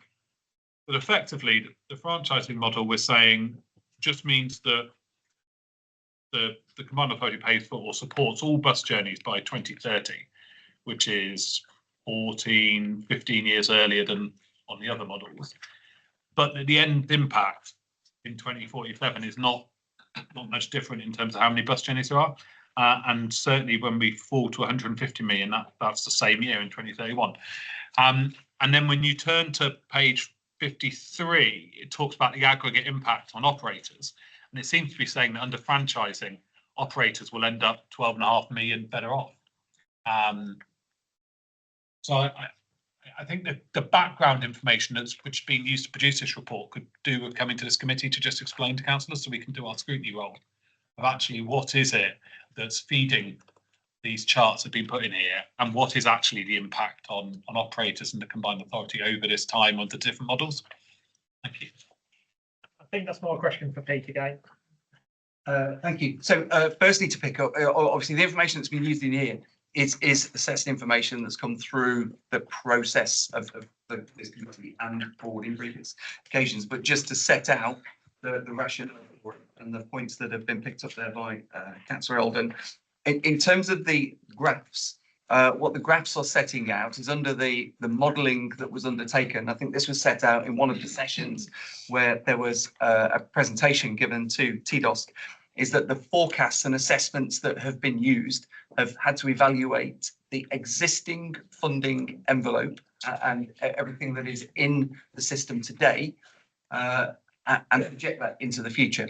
that effectively the franchising model we're saying just means that the combined authority pays for or supports all bus journeys by 2030, which is 15 years earlier than on the other models. But the end impact in 2047 is not much different in terms of how many bus journeys there are. And certainly when we fall to 150 million, that's the same year in 2031. And then when you turn to page 53, it talks about the aggregate impact on operators. And it seems to be saying that under franchising, operators will end up 12.5 million better off. So I think that the background information which is being used to produce this report could do with coming to this committee to just explain to councillors so we can do our scrutiny role of actually what is it that's feeding these charts that have been put in here, and what is actually the impact on operators and the combined authority over this time on the different models. Thank you. I think that's more a question for Pete again. Thank you. So firstly, to pick up, obviously the information that's been used in here is assessed information that's come through the process of this committee and board in previous occasions, but just to set out the rationale and the points that have been picked up there by Councillor Eldon. In terms of the graphs, what the graphs are setting out is under the modelling that was undertaken. I think this was set out in one of the sessions where there was a presentation given to TDOSC, is that the forecasts and assessments that have been used have had to evaluate the existing funding envelope and everything that is in the system today and project that into the future.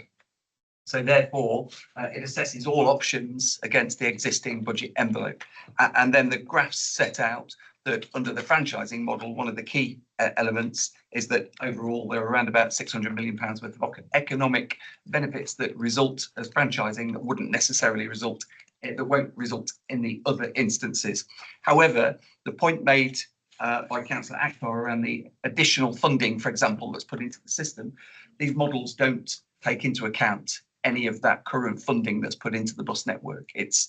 So therefore, it assesses all options against the existing budget envelope. And then the graphs set out that under the franchising model, one of the key elements is that overall there are around about £600 million worth of economic benefits that result as franchising that wouldn't necessarily result, that won't result in the other instances. However, the point made by Councillor Akbar around the additional funding, for example, that's put into the system, these models don't take into account any of that current funding that's put into the bus network. It's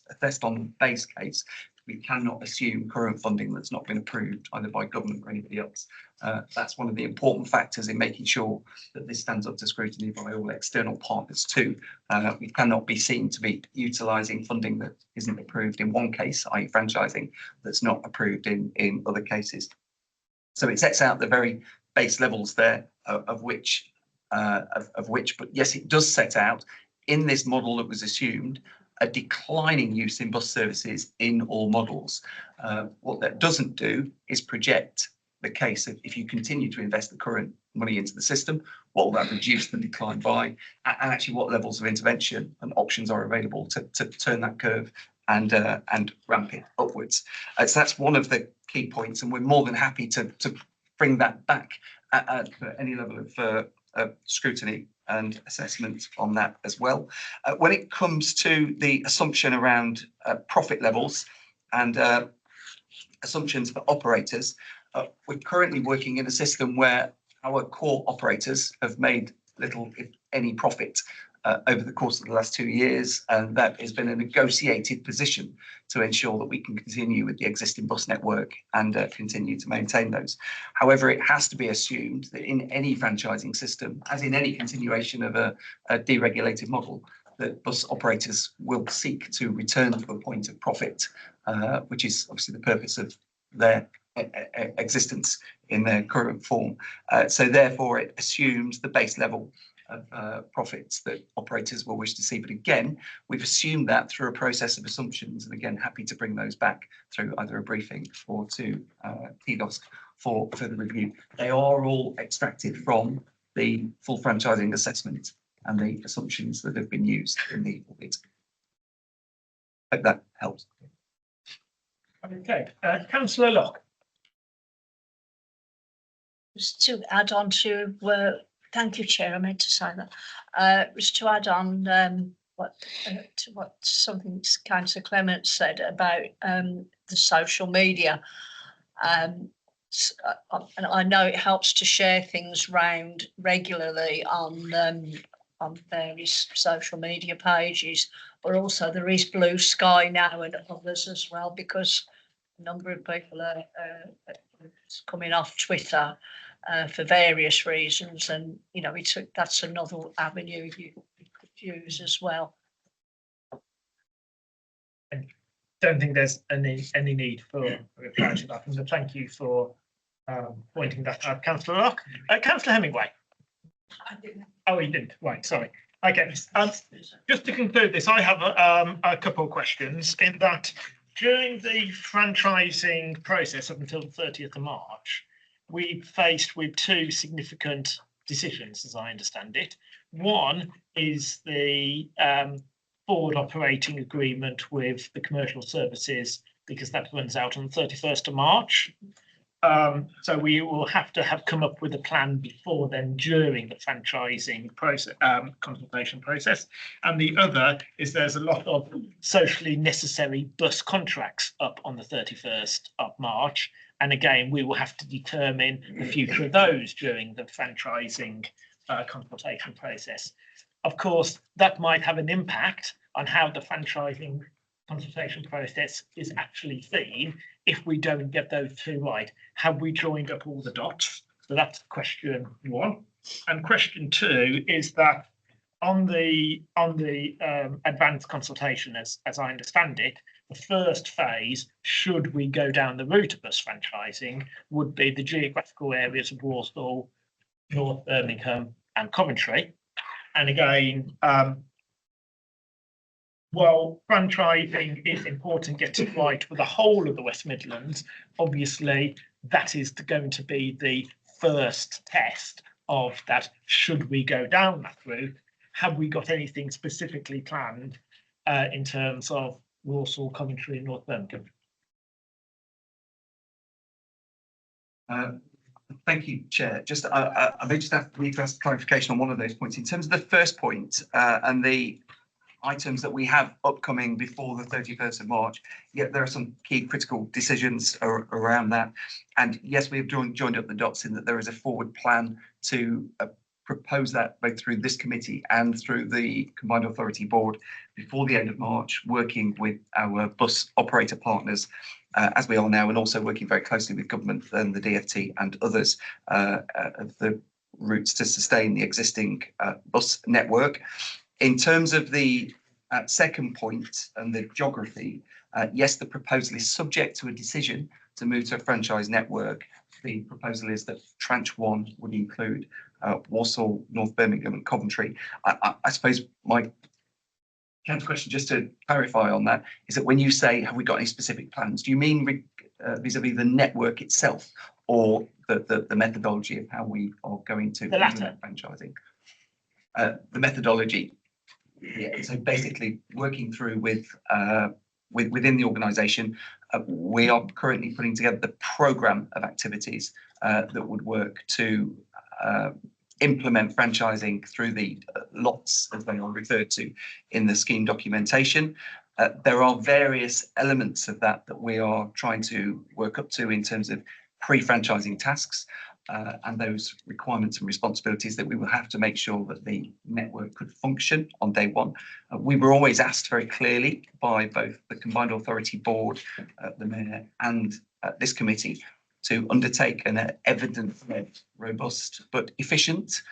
assessed on base case. We cannot assume current funding that's not been approved either by government or anybody else. That's one of the important factors in making sure that this stands up to scrutiny by all external partners too. We cannot be seen to be utilising funding that isn't approved in one case, i.e. franchising, that's not approved in other cases. So it sets out the very base levels there of which, but yes, it does set out in this model that was assumed a declining use in bus services in all models. What that doesn't do is project the case of if you continue to invest the current money into the system, what will that reduce the decline by, and actually what levels of intervention and options are available to turn that curve and ramp it upwards. So that's one of the key points, and we're more than happy to bring that back at any level of scrutiny and assessment on that as well. When it comes to the assumption around profit levels and assumptions for operators, we're currently working in a system where our core operators have made little, if any, profit over the course of the last 2 years, and that has been a negotiated position to ensure that we can continue with the existing bus network and continue to maintain those. However, it has to be assumed that in any franchising system, as in any continuation of a deregulated model, that bus operators will seek to return to a point of profit, which is obviously the purpose of their existence in their current form. So therefore, it assumes the base level of profits that operators will wish to see. But again, we've assumed that through a process of assumptions, and again, happy to bring those back through either a briefing or to TDOSC for further review. They are all extracted from the full franchising assessment and the assumptions that have been used in the audit. Hope that helps. Okay, Councillor Locke. Just to add on to thank you, Chair. I meant to say that. Just to add on what something Councillor Clement said about the social media. And I know it helps to share things round regularly on various social media pages, but also there is Blue Sky now and others as well, because a number of people are coming off Twitter for various reasons, and you know that's another avenue you could use as well. I don't think there's any need for a reply to that, and thank you for pointing that out, Councillor Locke. Councillor Hemingway. Oh, he didn't. Right, sorry. Okay. Just to conclude this, I have a couple of questions in that during the franchising process up until the 30th of March, we faced with two significant decisions, as I understand it. One is the forward operating agreement with the commercial services, because that runs out on the 31st of March. So we will have to have come up with a plan before then during the franchising process, consultation process. And the other is there's a lot of socially necessary bus contracts up on the 31st of March. And again, we will have to determine the future of those during the franchising consultation process. Of course, that might have an impact on how the franchising consultation process is actually seen if we don't get those two right. Have we joined up all the dots? So that's question one. And question two is that on the advanced consultation, as I understand it, the first phase, should we go down the route of bus franchising, would be the geographical areas of Walsall, North Birmingham and Coventry. And again, well, franchising is important, get it right for the whole of the West Midlands. Obviously, that is going to be the first test of that. Should we go down that route? Have we got anything specifically planned in terms of Walsall, Coventry and North Birmingham? Thank you, Chair. Just I may just need to ask clarification on one of those points. In terms of the first point and the items that we have upcoming before the 31st of March, yeah, there are some key critical decisions around that. And yes, we have joined up the dots in that there is a forward plan to propose that both through this committee and through the Combined Authority Board before the end of March, working with our bus operator partners as we are now, and also working very closely with government and the DfT and others of the routes to sustain the existing bus network. In terms of the second point and the geography, yes, the proposal is subject to a decision to move to a franchise network. The proposal is that tranche one would include Walsall, North Birmingham and Coventry. I suppose my counter question, just to clarify on that, is that when you say, have we got any specific plans, do you mean vis-a-vis the network itself or the methodology of how we are going to implement franchising? The methodology. Yeah, so basically working through within the organisation, we are currently putting together the programme of activities that would work to implement franchising through the lots, as they are referred to in the scheme documentation. There are various elements of that we are trying to work up to in terms of pre-franchising tasks. And those requirements and responsibilities that we will have to make sure that the network could function on day one. We were always asked very clearly by both the Combined Authority Board, the Mayor and this committee to undertake an evidence-led, robust but efficient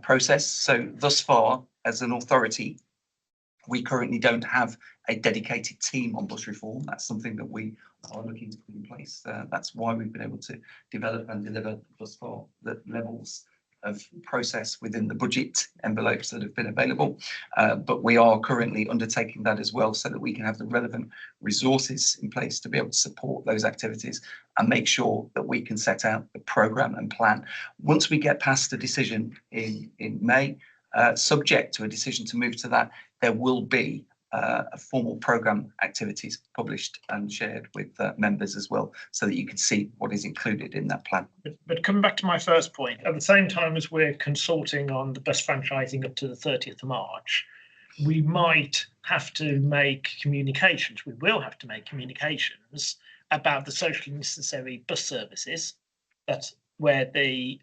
process. So thus far, as an authority, we currently don't have a dedicated team on bus reform. That's something that we are looking to put in place. That's why we've been able to develop and deliver thus far the levels of process within the budget envelopes that have been available. But we are currently undertaking that as well so that we can have the relevant resources in place to be able to support those activities and make sure that we can set out the programme and plan. Once we get past the decision in May, subject to a decision to move to that, there will be a formal programme activities published and shared with members as well, so that you can see what is included in that plan. But coming back to my first point, at the same time as we're consulting on the bus franchising up to the 30th of March, we might have to make communications. We will have to make communications about the socially necessary bus services. That's where the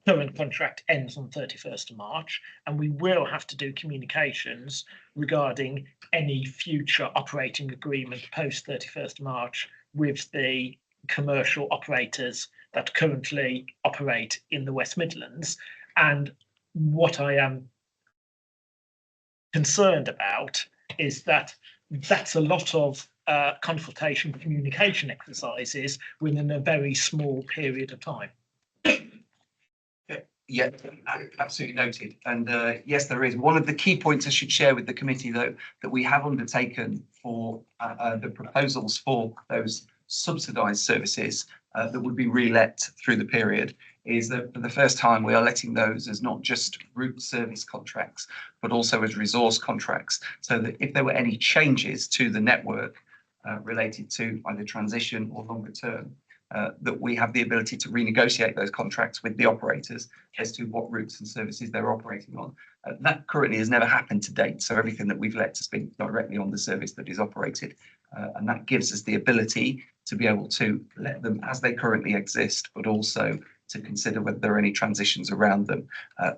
current contract ends on 31st of March, and we will have to do communications regarding any future operating agreement post 31st of March with the commercial operators that currently operate in the West Midlands. And what I am concerned about is that that's a lot of consultation communication exercises within a very small period of time. Yeah, absolutely noted. And yes, there is. One of the key points I should share with the committee, though, that we have undertaken for the proposals for those subsidised services that would be relet through the period is that for the first time we are letting those as not just route service contracts, but also as resource contracts, so that if there were any changes to the network related to either transition or longer term, that we have the ability to renegotiate those contracts with the operators as to what routes and services they're operating on. That currently has never happened to date. So everything that we've let has been directly on the service that is operated. And that gives us the ability to be able to let them as they currently exist, but also to consider whether there are any transitions around them.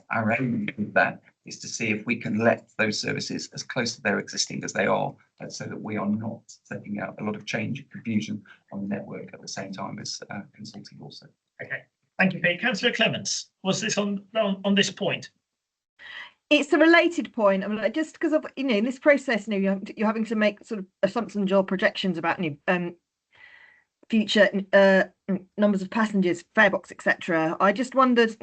Our aim with that is to see if we can let those services as close to their existing as they are, so that we are not setting out a lot of change and confusion on the network at the same time as consulting also. Okay, thank you, Pete. Councillor Clements, was this on this point? It's a related point. I mean, just because of in this process, you're having to make sort of assumptions or projections about future numbers of passengers, fare box, etc. I just wondered,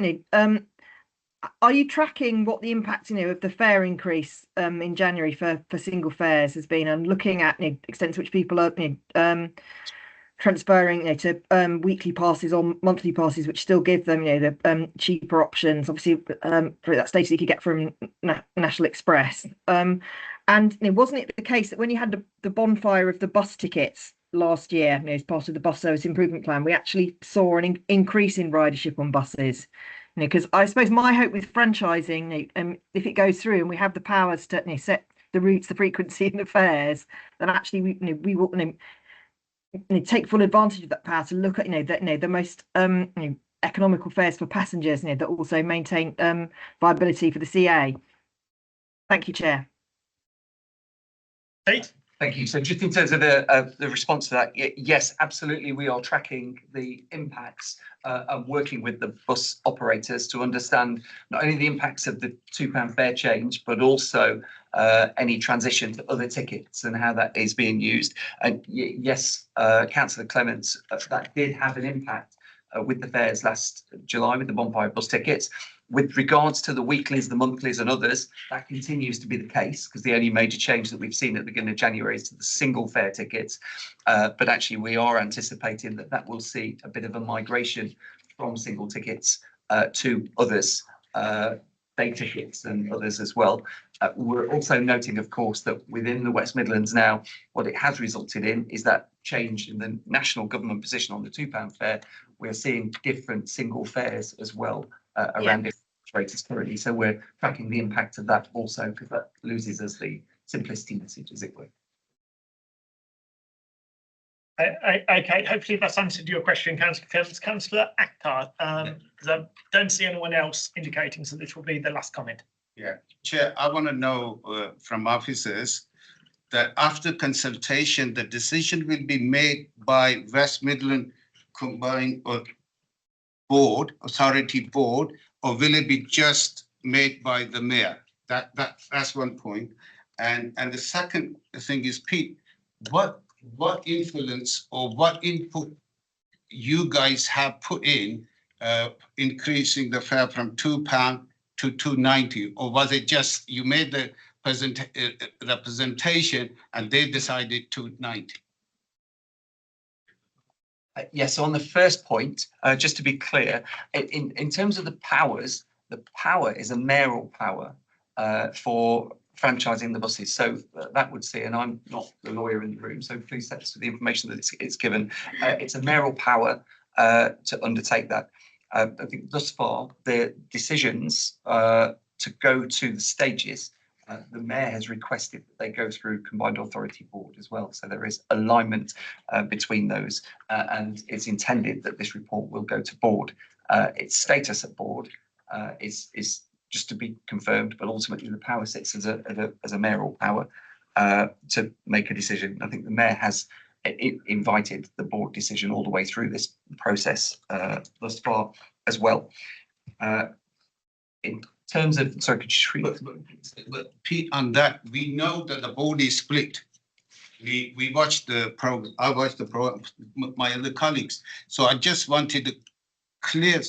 are you tracking what the impact, of the fare increase in January for single fares has been, and looking at the extent to which people are transferring to weekly passes or monthly passes, which still give them the cheaper options, obviously for that status you could get from National Express. And wasn't it the case that when you had the bonfire of the bus tickets last year, as part of the bus service improvement plan, we actually saw an increase in ridership on buses? Because I suppose my hope with franchising, if it goes through and we have the powers to set the routes, the frequency, and the fares, then actually we will take full advantage of that power to look at the most economical fares for passengers, that also maintain viability for the CA. Thank you, Chair. Pete? Thank you. So just in terms of the response to that, yes, absolutely, we are tracking the impacts and working with the bus operators to understand not only the impacts of the £2 fare change, but also any transition to other tickets and how that is being used. And yes, Councillor Clements, that did have an impact with the fares last July with the bonfire bus tickets. With regards to the weeklies, the monthlies and others, that continues to be the case, because the only major change that we've seen at the beginning of January is to the single fare tickets. But actually, we are anticipating that will see a bit of a migration from single tickets to others, day tickets and others as well. We're also noting, of course, that within the West Midlands now, what it has resulted in is that change in the national government position on the £2 fare. We're seeing different single fares as well around different operators currently. So we're tracking the impact of that also, because that loses us the simplicity message, as it were. Okay, hopefully that's answered your question, Councillor Clements. Councillor Akhtar, because I don't see anyone else indicating, so this will be the last comment. Yeah, Chair, I want to know from officers that after consultation, the decision will be made by West Midland Combined Authority Board, or will it be just made by the mayor? That's one point. And the second thing is, Pete, what influence or what input you guys have put in increasing the fare from £2 to £2.90, or was it just you made the representation and they decided £2.90? Yes, so on the first point, just to be clear, in terms of the powers, the power is a mayoral power for franchising the buses. So that would see, and I'm not the lawyer in the room, so please take the information that it's given. It's a mayoral power to undertake that. I think thus far, the decisions to go to the stages, the mayor has requested that they go through Combined Authority Board as well. So there is alignment between those, and it's intended that this report will go to board. Its status at board is just to be confirmed, but ultimately the power sits as a mayoral power to make a decision. I think the mayor has invited the board decision all the way through this process thus far as well. In terms of, sorry, could you read? But Pete, on that, we know that the board is split. we watched the program. I watched the program. My other colleagues. So I just wanted a clear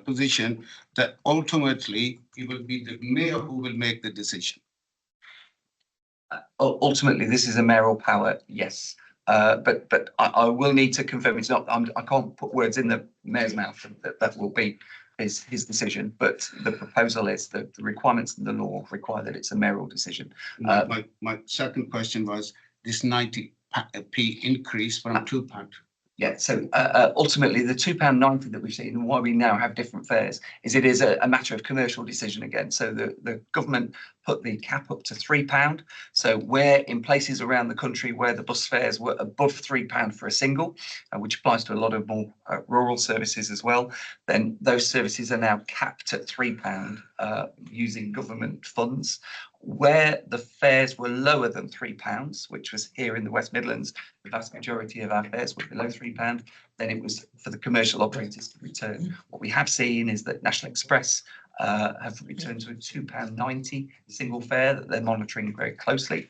position that ultimately it will be the mayor who will make the decision. Ultimately, this is a mayoral power, yes. But I will need to confirm it's not. I can't put words in the mayor's mouth. That will be his decision. But the proposal is that the requirements of the law require that it's a mayoral decision. My second question was this 90p increase from £2. Yeah, so ultimately the £2.90 that we've seen and why we now have different fares is it is a matter of commercial decision again. So the government put the cap up to £3. So where in places around the country where the bus fares were above £3 for a single, which applies to a lot of more rural services as well, then those services are now capped at £3 using government funds. Where the fares were lower than £3, which was here in the West Midlands, the vast majority of our fares were below £3, then it was for the commercial operators to return. What we have seen is that National Express have returned to a £2.90 single fare that they're monitoring very closely.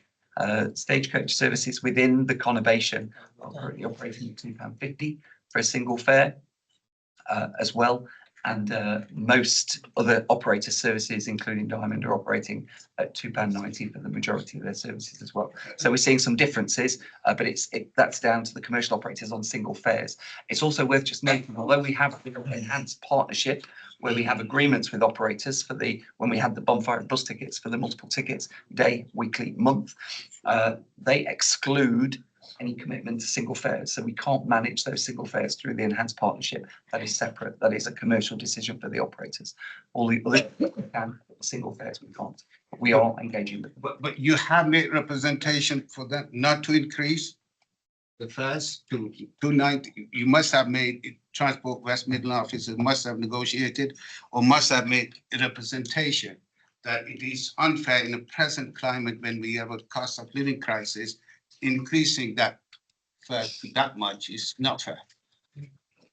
Stagecoach services within the conurbation are currently operating at £2.50 for a single fare as well. And most other operator services, including Diamond, are operating at £2.90 for the majority of their services as well. So we're seeing some differences, but that's down to the commercial operators on single fares. It's also worth just noting, although we have the enhanced partnership where we have agreements with operators for when we had the bonfire of bus tickets for the multiple tickets, day, weekly, month, they exclude any commitment to single fares. So we can't manage those single fares through the enhanced partnership. That is separate. That is a commercial decision for the operators. All the other can, single fares we can't. But we are engaging with them. But you have made representation for them not to increase the fares to 290. You must have made Transport West Midland officers must have negotiated or must have made a representation that it is unfair in the present climate when we have a cost of living crisis. Increasing that fare to that much is not fair.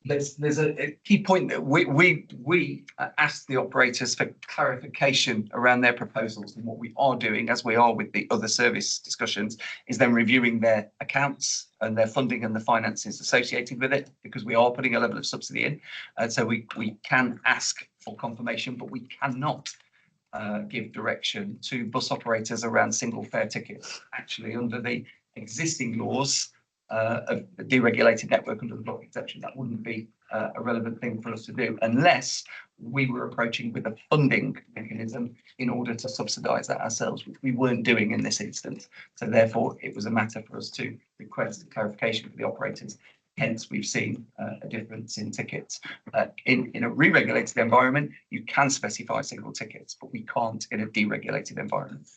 There's a key point that we asked the operators for clarification around their proposals, and what we are doing, as we are with the other service discussions, is then reviewing their accounts and their funding and the finances associated with it, because we are putting a level of subsidy in, and so we can ask for confirmation, but we cannot give direction to bus operators around single fare tickets. Actually, under the existing laws of the deregulated network under the block exception, that wouldn't be a relevant thing for us to do unless we were approaching with a funding mechanism in order to subsidise that ourselves, which we weren't doing in this instance. So therefore, it was a matter for us to request clarification for the operators. Hence, we've seen a difference in tickets. In a re-regulated environment, you can specify single tickets, but we can't in a deregulated environment.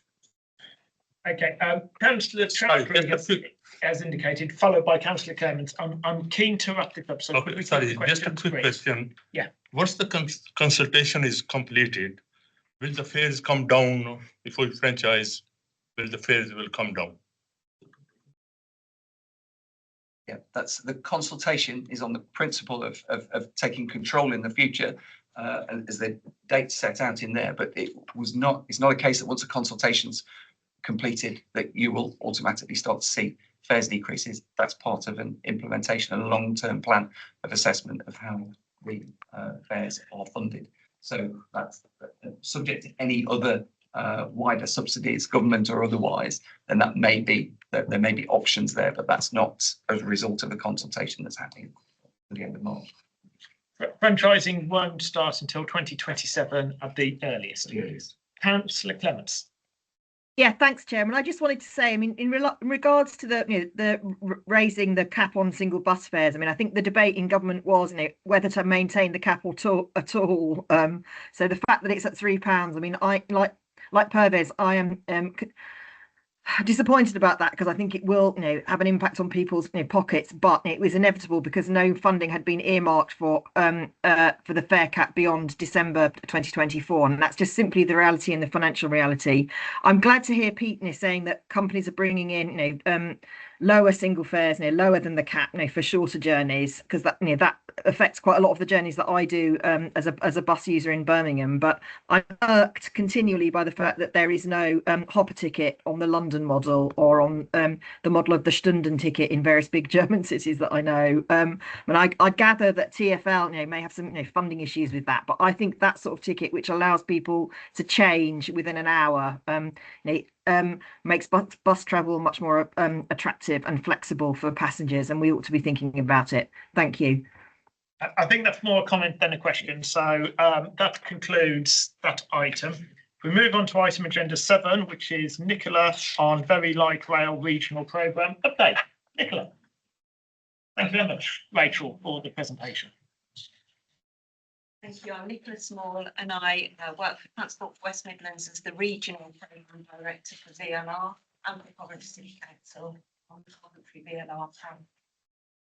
Okay, Councillor Chowdhury as indicated, followed by Councillor Clements. I'm keen to wrap this up. So okay, sorry, just a quick question. Yeah. Once the consultation is completed, will the fares come down before you franchise? Will the fares will come down? Yeah, that's the consultation is on the principle of taking control in the future, as the dates set out in there. But it's not a case that once a consultation's completed that you will automatically start to see fares decreases. That's part of an implementation and a long-term plan of assessment of how the fares are funded. So that's subject to any other wider subsidies, government or otherwise, then there may be options there, but that's not as a result of the consultation that's happening at the end of March. Franchising won't start until 2027 at the earliest. Yes. Councillor Clements. Yeah, thanks, Chairman. I just wanted to say, I mean, in regards to the raising the cap on single bus fares, I mean, I think the debate in government was, whether to maintain the cap at all. So the fact that it's at £3, I mean, I like Pervez, I am disappointed about that, because I think it will, have an impact on people's pockets. But it was inevitable because no funding had been earmarked for the fare cap beyond December 2024, and that's just simply the reality and the financial reality. I'm glad to hear Pete saying that companies are bringing in lower single fares, lower than the cap, for shorter journeys, because that affects quite a lot of the journeys that I do as a bus user in Birmingham. But I'm irked continually by the fact that there is no hopper ticket on the London model or on the model of the Stunden ticket in various big German cities that I know. And I gather that TfL, may have some funding issues with that, but I think that sort of ticket, which allows people to change within an hour, makes bus travel much more attractive and flexible for passengers, and we ought to be thinking about it. Thank you. I think that's more a comment than a question. So that concludes that item. We move on to item agenda 7, which is Nicola on Very Light Rail Regional Programme update. Nicola. Thank you very much, Rachel, for the presentation. Thank you. I'm Nicola Small and I work for Transport for West Midlands as the Regional Programme Director for VLR and the Coventry City Council on the Coventry VLR plan.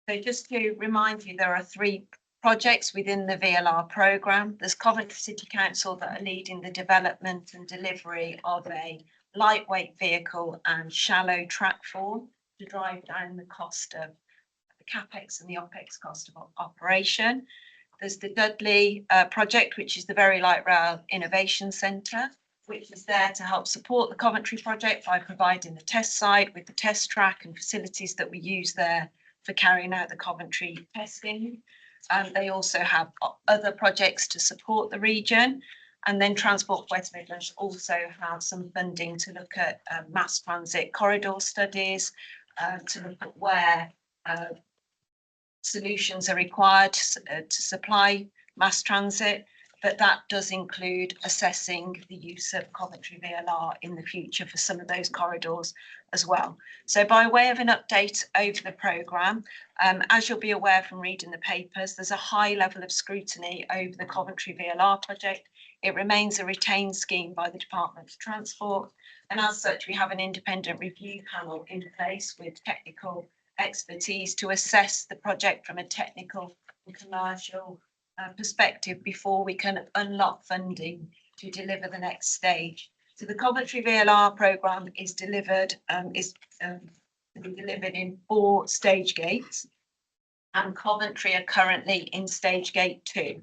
So just to remind you, there are 3 projects within the VLR programme. There's Coventry City Council that are leading the development and delivery of a lightweight vehicle and shallow track form to drive down the cost of the capex and the opex cost of operation. There's the Dudley project, which is the Very Light Rail Innovation Centre, which is there to help support the Coventry project by providing the test site with the test track and facilities that we use there for carrying out the Coventry testing. They also have other projects to support the region. And then Transport West Midlands also have some funding to look at mass transit corridor studies, to look at where solutions are required to supply mass transit, but that does include assessing the use of Coventry VLR in the future for some of those corridors as well. So by way of an update over the programme, as you'll be aware from reading the papers, there's a high level of scrutiny over the Coventry VLR project. It remains a retained scheme by the Department of Transport, and as such we have an independent review panel in place with technical expertise to assess the project from a technical and commercial perspective before we can unlock funding to deliver the next stage. So the Coventry VLR programme is delivered in 4 stage gates, and Coventry are currently in stage gate 2.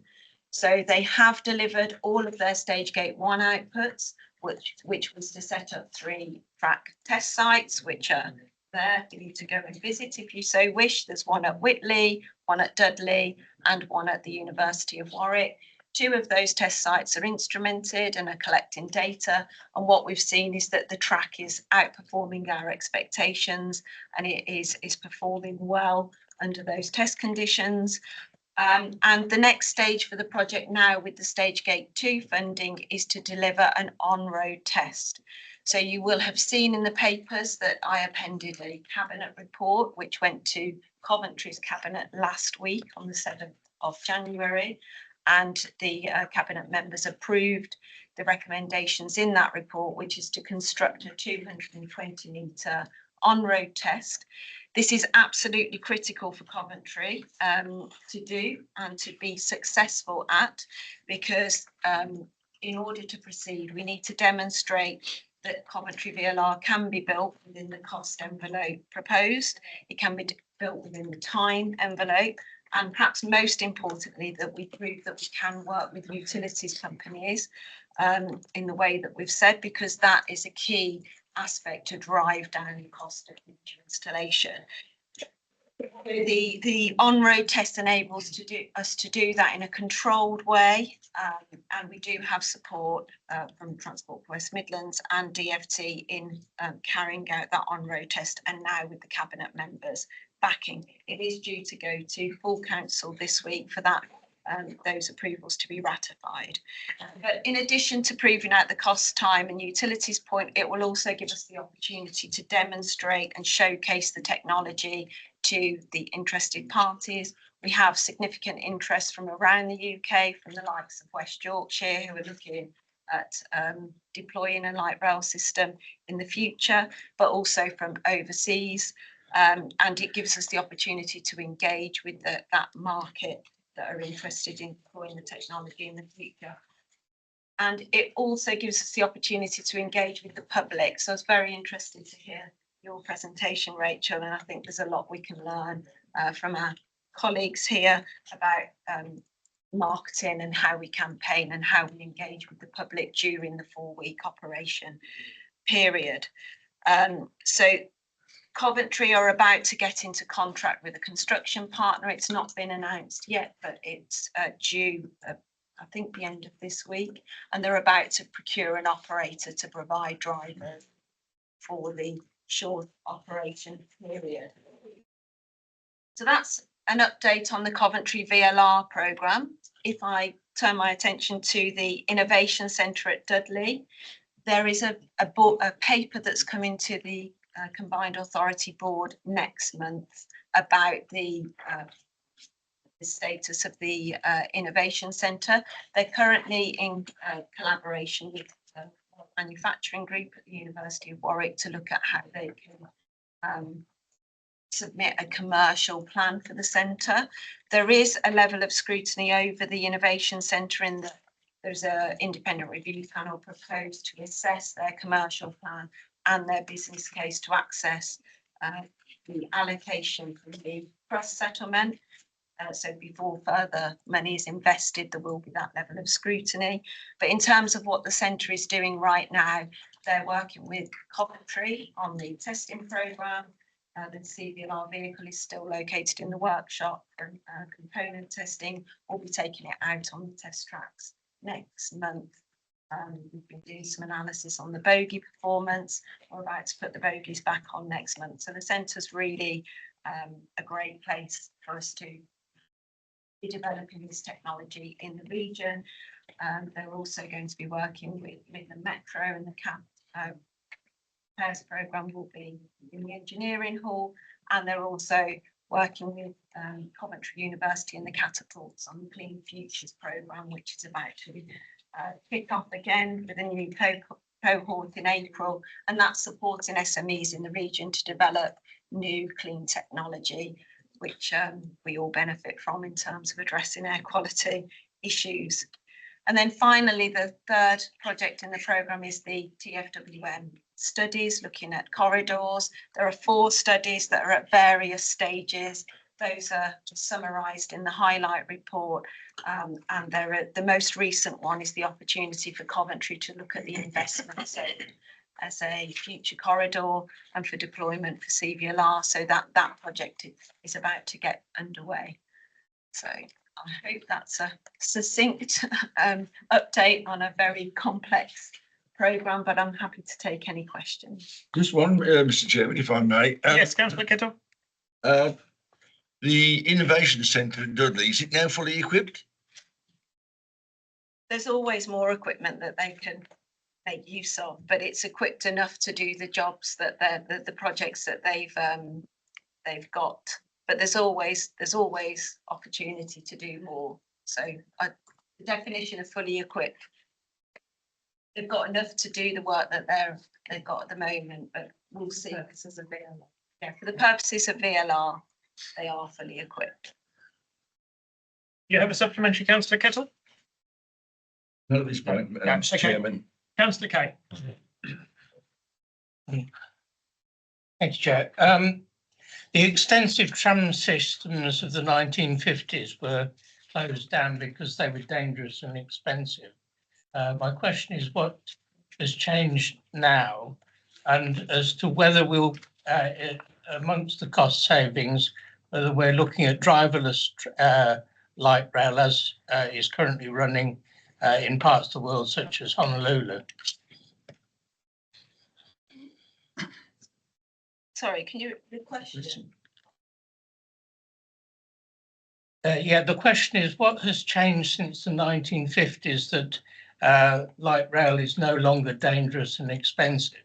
So they have delivered all of their stage gate 1 outputs, which was to set up 3 track test sites, which are there for you to go and visit if you so wish. There's one at Whitley, one at Dudley, and one at the University of Warwick. 2 of those test sites are instrumented and are collecting data, and what we've seen is that the track is outperforming our expectations, and it is performing well under those test conditions. And the next stage for the project now with the stage gate 2 funding is to deliver an on-road test. So you will have seen in the papers that I appended a cabinet report which went to Coventry's cabinet last week on the 7th of January, and the cabinet members approved the recommendations in that report, which is to construct a 220 metre on-road test. This is absolutely critical for Coventry to do and to be successful at, because in order to proceed we need to demonstrate that Coventry VLR can be built within the cost envelope proposed. It can be built within the time envelope, and perhaps most importantly that we prove that we can work with utilities companies in the way that we've said, because that is a key aspect to drive down the cost of future installation. The on-road test enables us to do that in a controlled way, and we do have support from Transport for West Midlands and DFT in carrying out that on-road test, and now with the cabinet members backing. It is due to go to full council this week for that those approvals to be ratified. But in addition to proving out the cost, time and utilities point, it will also give us the opportunity to demonstrate and showcase the technology to the interested parties. We have significant interest from around the UK, from the likes of West Yorkshire, who are looking at deploying a light rail system in the future, but also from overseas. And it gives us the opportunity to engage with that market that are interested in deploying the technology in the future. And it also gives us the opportunity to engage with the public. So I was very interested to hear your presentation, Rachel, and I think there's a lot we can learn from our colleagues here about marketing and how we campaign and how we engage with the public during the 4-week operation period. So Coventry are about to get into contract with a construction partner. It's not been announced yet, but it's due, I think, the end of this week, and they're about to procure an operator to provide drivers for the short operation period. So that's an update on the Coventry VLR programme. If I turn my attention to the Innovation Centre at Dudley, there is a paper that's coming to the Combined Authority Board next month about the status of the Innovation Centre. They're currently in collaboration with a manufacturing group at the University of Warwick to look at how they can submit a commercial plan for the centre. There is a level of scrutiny over the Innovation Centre in that there's an independent review panel proposed to assess their commercial plan and their business case to access the allocation from the trust settlement. So before further money is invested, there will be that level of scrutiny. But in terms of what the centre is doing right now, they're working with Coventry on the testing programme. The CVLR vehicle is still located in the workshop for component testing. We'll be taking it out on the test tracks next month. We've been doing some analysis on the bogie performance. We're about to put the bogies back on next month. So the centre's really a great place for us to be developing this technology in the region. They're also going to be working with Midland Metro, and the CAP repairs programme will be in the engineering hall, and they're also working with Coventry University and the Catapults on the Clean Futures programme, which is about to kick off again with a new cohort in April, and that's supporting SMEs in the region to develop new clean technology, which we all benefit from in terms of addressing air quality issues. And then finally, the third project in the programme is the TFWM studies, looking at corridors. There are 4 studies that are at various stages. Those are summarised in the highlight report, and the most recent one is the opportunity for Coventry to look at the investment as a future corridor and for deployment for CVLR. So that project is about to get underway. So I hope that's a succinct update on a very complex programme, but I'm happy to take any questions. Just one, Mr. Chairman, if I may. Yes, Councillor Kittle. The Innovation Centre in Dudley, is it now fully equipped? There's always more equipment that they can make use of, but it's equipped enough to do the jobs that the projects that they've got. But there's always opportunity to do more. So the definition of fully equipped, they've got enough to do the work that they've got at the moment, but we'll see. Purposes of VLR. Yeah, for the purposes of VLR, they are fully equipped. You have a supplementary, Councillor Kettle? Not at this point, Mr. Chairman. Councillor Kay. Thanks, Chair. The extensive tram systems of the 1950s were closed down because they were dangerous and expensive. My question is what has changed now, and as to whether we'll, amongst the cost savings, whether we're looking at driverless light rail as is currently running in parts of the world such as Honolulu. Sorry, can you repeat the question? Yeah, the question is what has changed since the 1950s that light rail is no longer dangerous and expensive,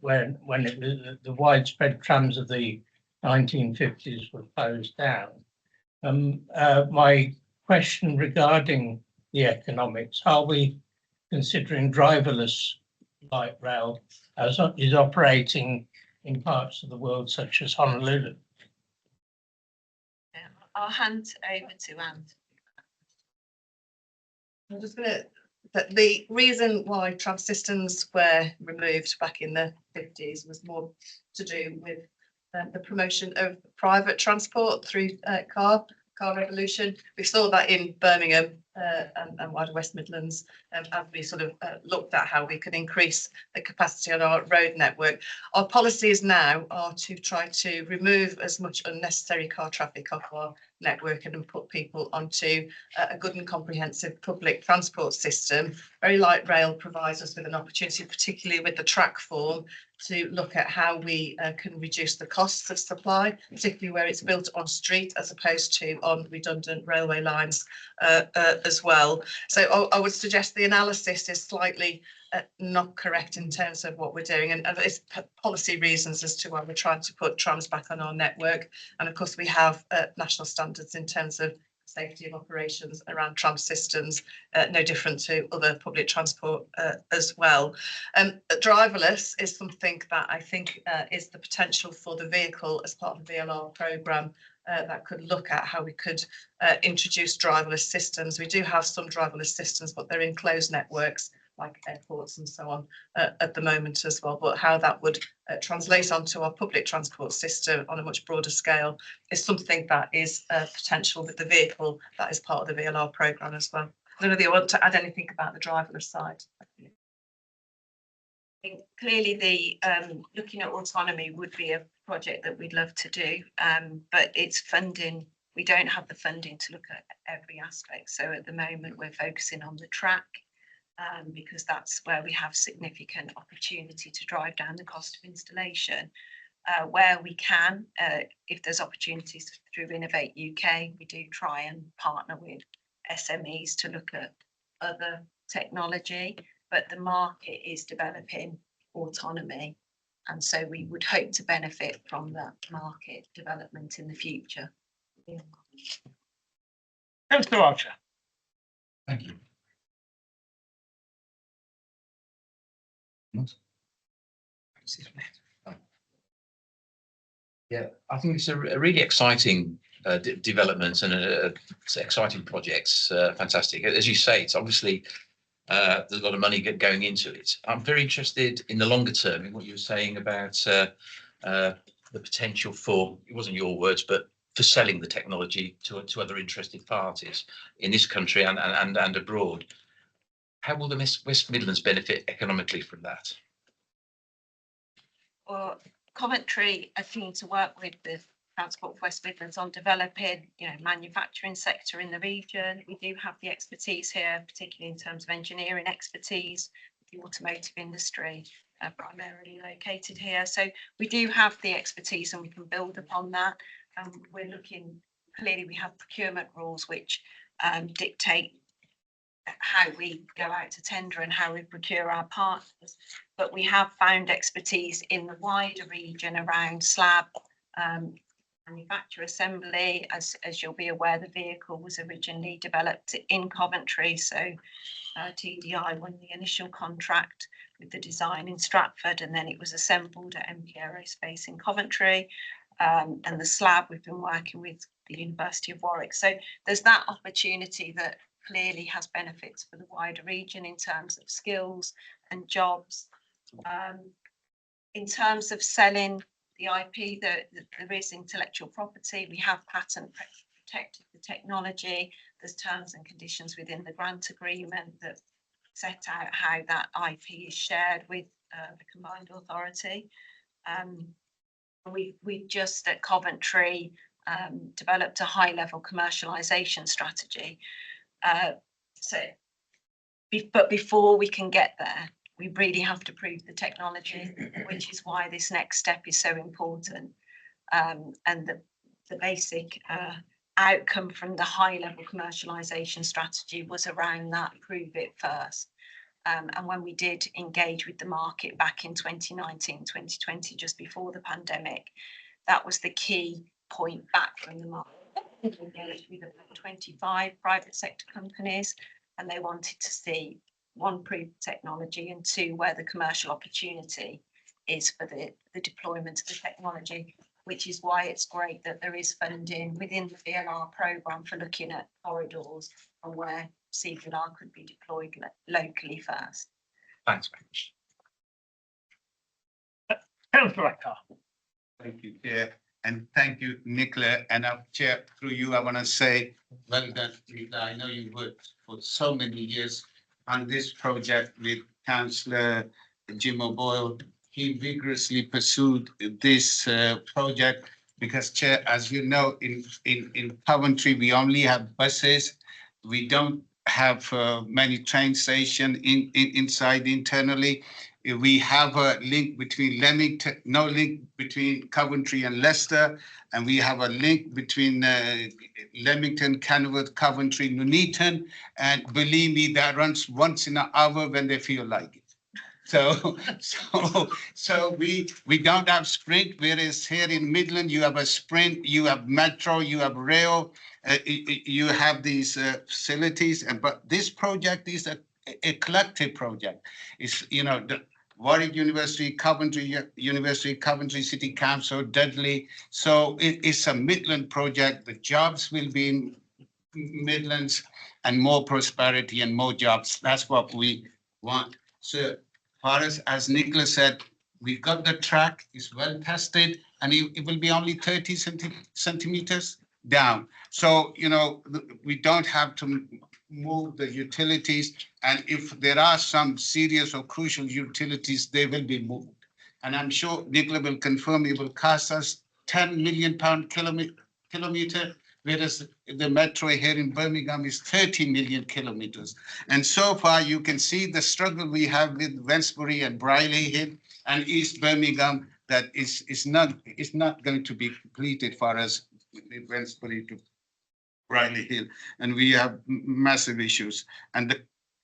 when the widespread trams of the 1950s were closed down. My question regarding the economics, are we considering driverless light rail as is operating in parts of the world such as Honolulu? I'll hand over to Anne. I'm just the reason why tram systems were removed back in the 50s was more to do with the promotion of private transport through car revolution. We saw that in Birmingham and wider West Midlands, and we sort of looked at how we could increase the capacity on our road network. Our policies now are to try to remove as much unnecessary car traffic off our network and put people onto a good and comprehensive public transport system. Very light rail provides us with an opportunity, particularly with the track form, to look at how we can reduce the costs of supply, particularly where it's built on street as opposed to on redundant railway lines as well. So I would suggest the analysis is slightly not correct in terms of what we're doing, and it's policy reasons as to why we're trying to put trams back on our network. And of course we have national standards in terms of safety of operations around tram systems, no different to other public transport as well. Driverless is something that I think is the potential for the vehicle as part of the VLR programme that could look at how we could introduce driverless systems. We do have some driverless systems, but they're in closed networks like airports and so on at the moment as well. But how that would translate onto our public transport system on a much broader scale is something that is potential with the vehicle that is part of the VLR programme as well. I don't know if you want to add anything about the driverless side. I think clearly the looking at autonomy would be a project that we'd love to do, but it's funding. We don't have the funding to look at every aspect. So at the moment we're focusing on the track, because that's where we have significant opportunity to drive down the cost of installation. Where we can, if there's opportunities through Innovate UK, we do try and partner with SMEs to look at other technology, but the market is developing autonomy, and so we would hope to benefit from that market development in the future. Councillor Archer. Thank you. Yeah, I think it's a really exciting development and exciting projects. Fantastic. As you say, it's obviously there's a lot of money going into it. I'm very interested in the longer term in what you were saying about the potential for, it wasn't your words, but for selling the technology to other interested parties in this country and abroad. How will the West Midlands benefit economically from that? Well, Coventry are keen to work with the Transport for West Midlands on developing, manufacturing sector in the region. We do have the expertise here, particularly in terms of engineering expertise, the automotive industry, primarily located here. So we do have the expertise and we can build upon that. We're looking, clearly we have procurement rules which dictate how we go out to tender and how we procure our partners, but we have found expertise in the wider region around slab manufacture assembly. As you'll be aware, the vehicle was originally developed in Coventry, so TDI won the initial contract with the design in Stratford, and then it was assembled at MP Aerospace in Coventry. And the slab we've been working with the University of Warwick. So there's that opportunity that clearly has benefits for the wider region in terms of skills and jobs. In terms of selling the IP, there is intellectual property. We have patent protected the technology. There's terms and conditions within the grant agreement that set out how that IP is shared with the combined authority. We've just at Coventry developed a high-level commercialisation strategy. But before we can get there, we really have to prove the technology, which is why this next step is so important. And the basic outcome from the high-level commercialisation strategy was around that prove it first. And when we did engage with the market back in 2019, 2020, just before the pandemic, that was the key point back from the market. We engaged with about 25 private sector companies, and they wanted to see, one, prove technology, and two, where the commercial opportunity is for the deployment of the technology, which is why it's great that there is funding within the VLR programme for looking at corridors and where CVLR could be deployed locally first. Thanks. Councillor Ackar. Thank you, Chair, and thank you, Nicola. And Chair, through you, I want to say, well done, Nicola. I know you worked for so many years on this project with Councillor Jim O'Boyle. He vigorously pursued this project because, Chair, as you know, in Coventry, we only have buses. We don't have many train stations inside internally. We have a link between Leamington, no link between Coventry and Leicester, and we have a link between Leamington, Kenilworth, Coventry, Nuneaton, and believe me, that runs once in an hour when they feel like it. So we don't have Sprint, whereas here in Midland you have a Sprint, you have Metro, you have rail, you have these facilities, but this project is a collective project. It's the Warwick University, Coventry University, Coventry City Council, Dudley. So it's a Midland project. The jobs will be in Midlands and more prosperity and more jobs. That's what we want. So far as Nicholas said, we've got the track, it's well tested, and it will be only 30 centimeters down. So, we don't have to move the utilities, and if there are some serious or crucial utilities, they will be moved. And I'm sure Nicola will confirm it will cost us £10 million kilometer, whereas the metro here in Birmingham is 30 million kilometers. And so far, you can see the struggle we have with Westbury and Brierley Hill and East Birmingham, that is not going to be completed for us with Westbury to Brierley Hill, and we have massive issues. And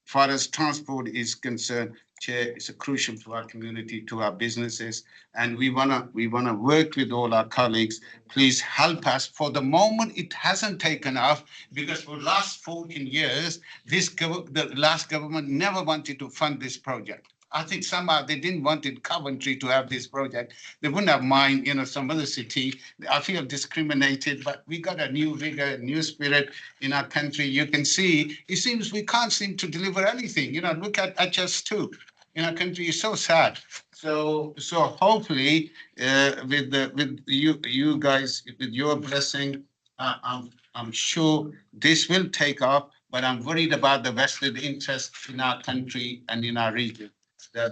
far as transport is concerned, Chair, it's crucial to our community, to our businesses, and we wanna work with all our colleagues. Please help us. For the moment, it hasn't taken off because for the last 14 years, the last government never wanted to fund this project. I think somehow they didn't want Coventry to have this project. They wouldn't have mind, some other city. I feel discriminated, but we got a new vigor, a new spirit in our country. You can see, it seems we can't seem to deliver anything. Look at HS2. In our country is so sad. So hopefully, with you guys, with your blessing, I'm sure this will take off. But I'm worried about the vested interest in our country and in our region.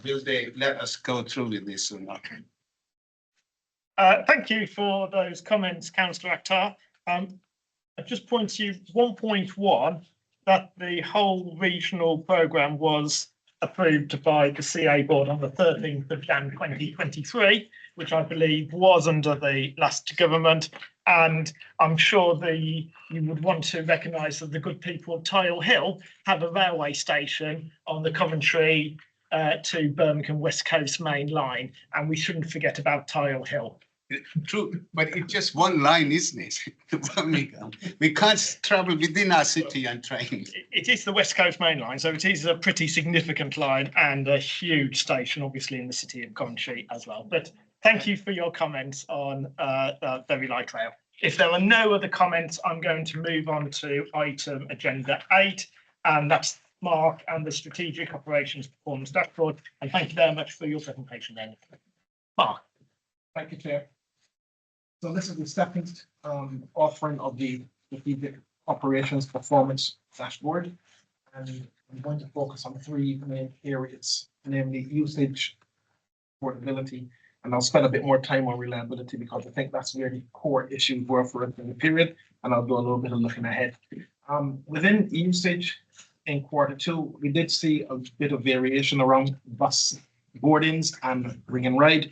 Will they let us go through with this or not? Thank you for those comments, Councillor Akhtar. I just point to you 1.1 that the whole regional programme was approved by the CA board on the 13th of Jan 2023, which I believe was under the last government. And I'm sure you would want to recognise that the good people of Tile Hill have a railway station on the Coventry to Birmingham West Coast main line, and we shouldn't forget about Tile Hill. True, but it's just one line, isn't it? To Birmingham. We can't travel within our city and train. It is the West Coast main line, so it is a pretty significant line and a huge station, obviously, in the city of Coventry as well. But thank you for your comments on Very Light Rail. If there are no other comments, I'm going to move on to item agenda 8, and that's Mark and the Strategic Operations Performance Dashboard. And thank you very much for your presentation then. Mark. Thank you, Chair. So this is the second offering of the Strategic Operations Performance Dashboard. And I'm going to focus on 3 main areas, namely usage, affordability, and I'll spend a bit more time on reliability because I think that's where the core issues were for us in the period, and I'll do a little bit of looking ahead. Within usage in Q2, we did see a bit of variation around bus boardings and ring and ride,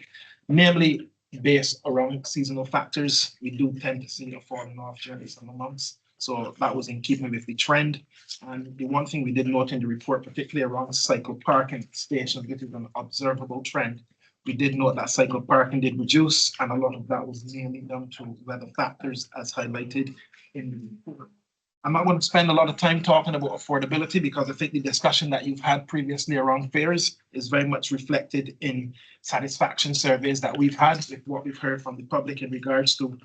namely based around seasonal factors. We do tend to see a falling off during summer months. So that was in keeping with the trend. And the one thing we did note in the report, particularly around cycle parking stations, which is an observable trend, we did note that cycle parking did reduce, and a lot of that was mainly down to weather factors as highlighted in the report. I'm not going to spend a lot of time talking about affordability because I think the discussion that you've had previously around fares is very much reflected in satisfaction surveys that we've had with what we've heard from the public in regards to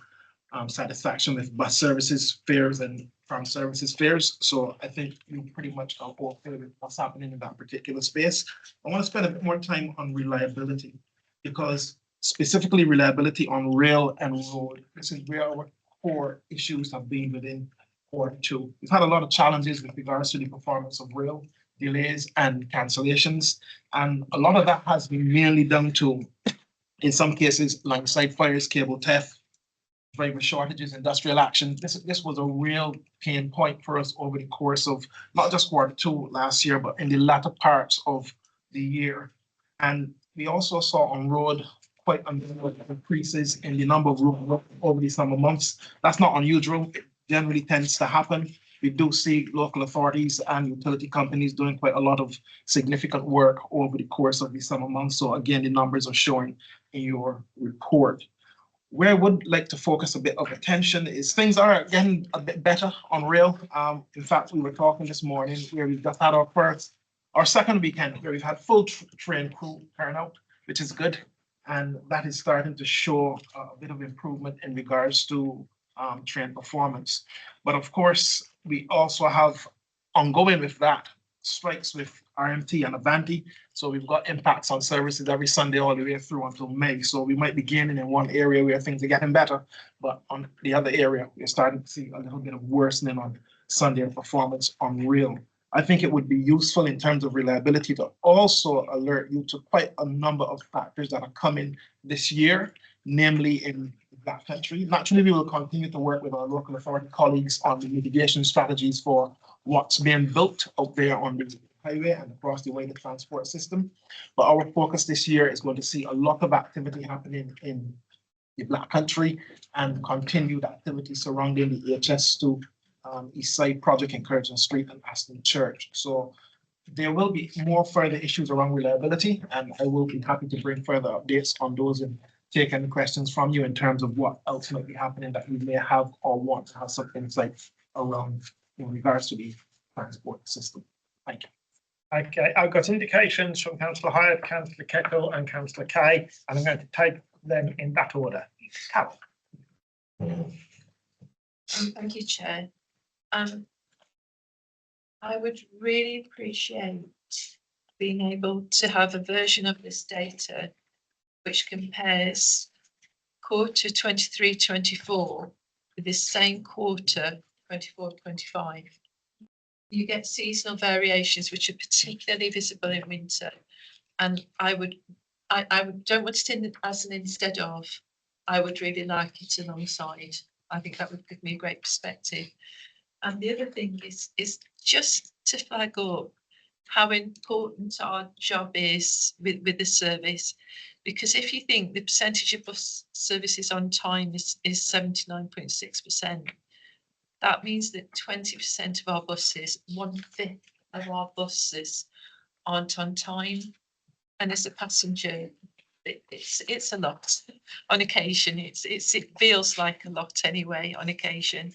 satisfaction with bus services fares and farm services fares. So I think you pretty much are all clear with what's happening in that particular space. I want to spend a bit more time on reliability because specifically reliability on rail and road. This is where our core issues have been within quarter two. We've had a lot of challenges with regards to the performance of rail, delays and cancellations. And a lot of that has been mainly down to, in some cases, line side fires, cable theft, driver shortages, industrial action. This was a real pain point for us over the course of not just quarter two last year, but in the latter parts of the year. And we also saw on road quite a number of increases in the number of road over the summer months. That's not unusual. It generally tends to happen. We do see local authorities and utility companies doing quite a lot of significant work over the course of the summer months. So again, the numbers are showing in your report. Where I would like to focus a bit of attention is things are getting a bit better on rail. In fact, we were talking this morning where we've just had our second weekend where we've had full train crew turnout, which is good. And that is starting to show a bit of improvement in regards to train performance. But of course, we also have ongoing with that strikes with RMT and Avanti. So we've got impacts on services every Sunday all the way through until May. So we might be gaining in one area where things are getting better, but on the other area, we're starting to see a little bit of worsening on Sunday performance on rail. I think it would be useful in terms of reliability to also alert you to quite a number of factors that are coming this year, namely in Black Country. Naturally, we will continue to work with our local authority colleagues on the mitigation strategies for what's being built out there on the highway and across the wider transport system. But our focus this year is going to see a lot of activity happening in the Black Country and continued activity surrounding the HS2 East Side project in Curzon Street and Aston Church. So there will be more further issues around reliability, and I will be happy to bring further updates on those and take any questions from you in terms of what else might be happening that we may have or want to have some insight around in regards to the transport system. Thank you. Okay, I've got indications from Councillor Hyatt, Councillor Kettle and Councillor Kay, and I'm going to take them in that order. Carol. Thank you, Chair. I would really appreciate being able to have a version of this data which compares quarter 23-24 with this same quarter 24-25. You get seasonal variations which are particularly visible in winter, and I don't want it in as an instead of. I would really like it alongside. I think that would give me a great perspective. And the other thing is just to flag up how important our job is with the service. Because if you think the percentage of bus services on time is 79.6%, that means that 20% of our buses, 1/5 of our buses aren't on time. And as a passenger, it's a lot on occasion. It feels like a lot anyway on occasion.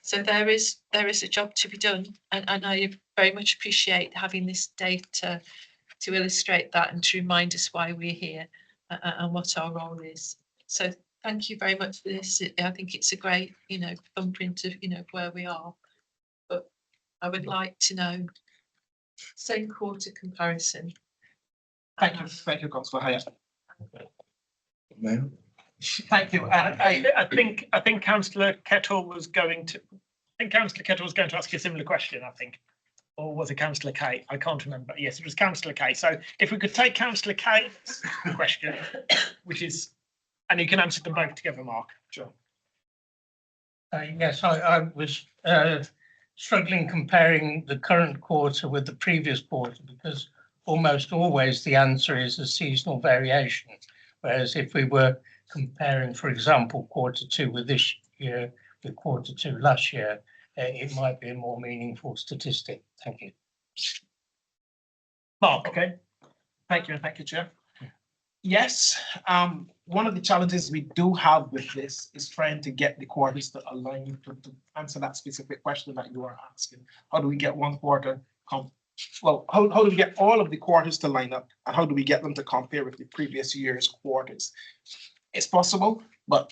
So there is a job to be done, and I very much appreciate having this data to illustrate that and to remind us why we're here and what our role is. So thank you very much for this. I think it's a great, thumbprint of, where we are. But I would like to know same quarter comparison. Thank you, Councillor Hyatt. Thank you. I think Councillor Kettle was going to. Ask you a similar question. I think, or was it Councillor Kay? I can't remember. Yes, it was Councillor Kay. So if we could take Councillor Kay's question, which is, and you can answer them both together, Mark. Sure. Yes, I was struggling comparing the current quarter with the previous quarter because almost always the answer is a seasonal variation. Whereas if we were comparing, for example, quarter two with this year with quarter two last year, it might be a more meaningful statistic. Thank you. Mark, okay. Thank you, and thank you, Chair. Yes, one of the challenges we do have with this is trying to get the quarters to align to answer that specific question that you are asking. How do we get one quarter? How do we get all of the quarters to line up, and how do we get them to compare with the previous year's quarters? It's possible, but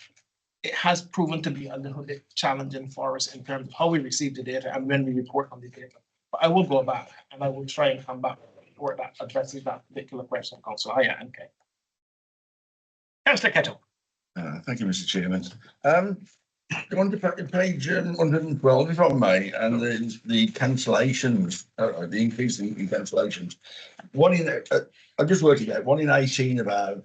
it has proven to be a little bit challenging for us in terms of how we receive the data and when we report on the data. But I will go back and I will try and come back with a report that addresses that particular question, Councillor Hyatt and Kay. Councillor Kettle. Thank you, Mr. Chairman. Go on to page 112, if I may, and the cancellations, the increase in cancellations. I just worked it out. 1 in 18 of our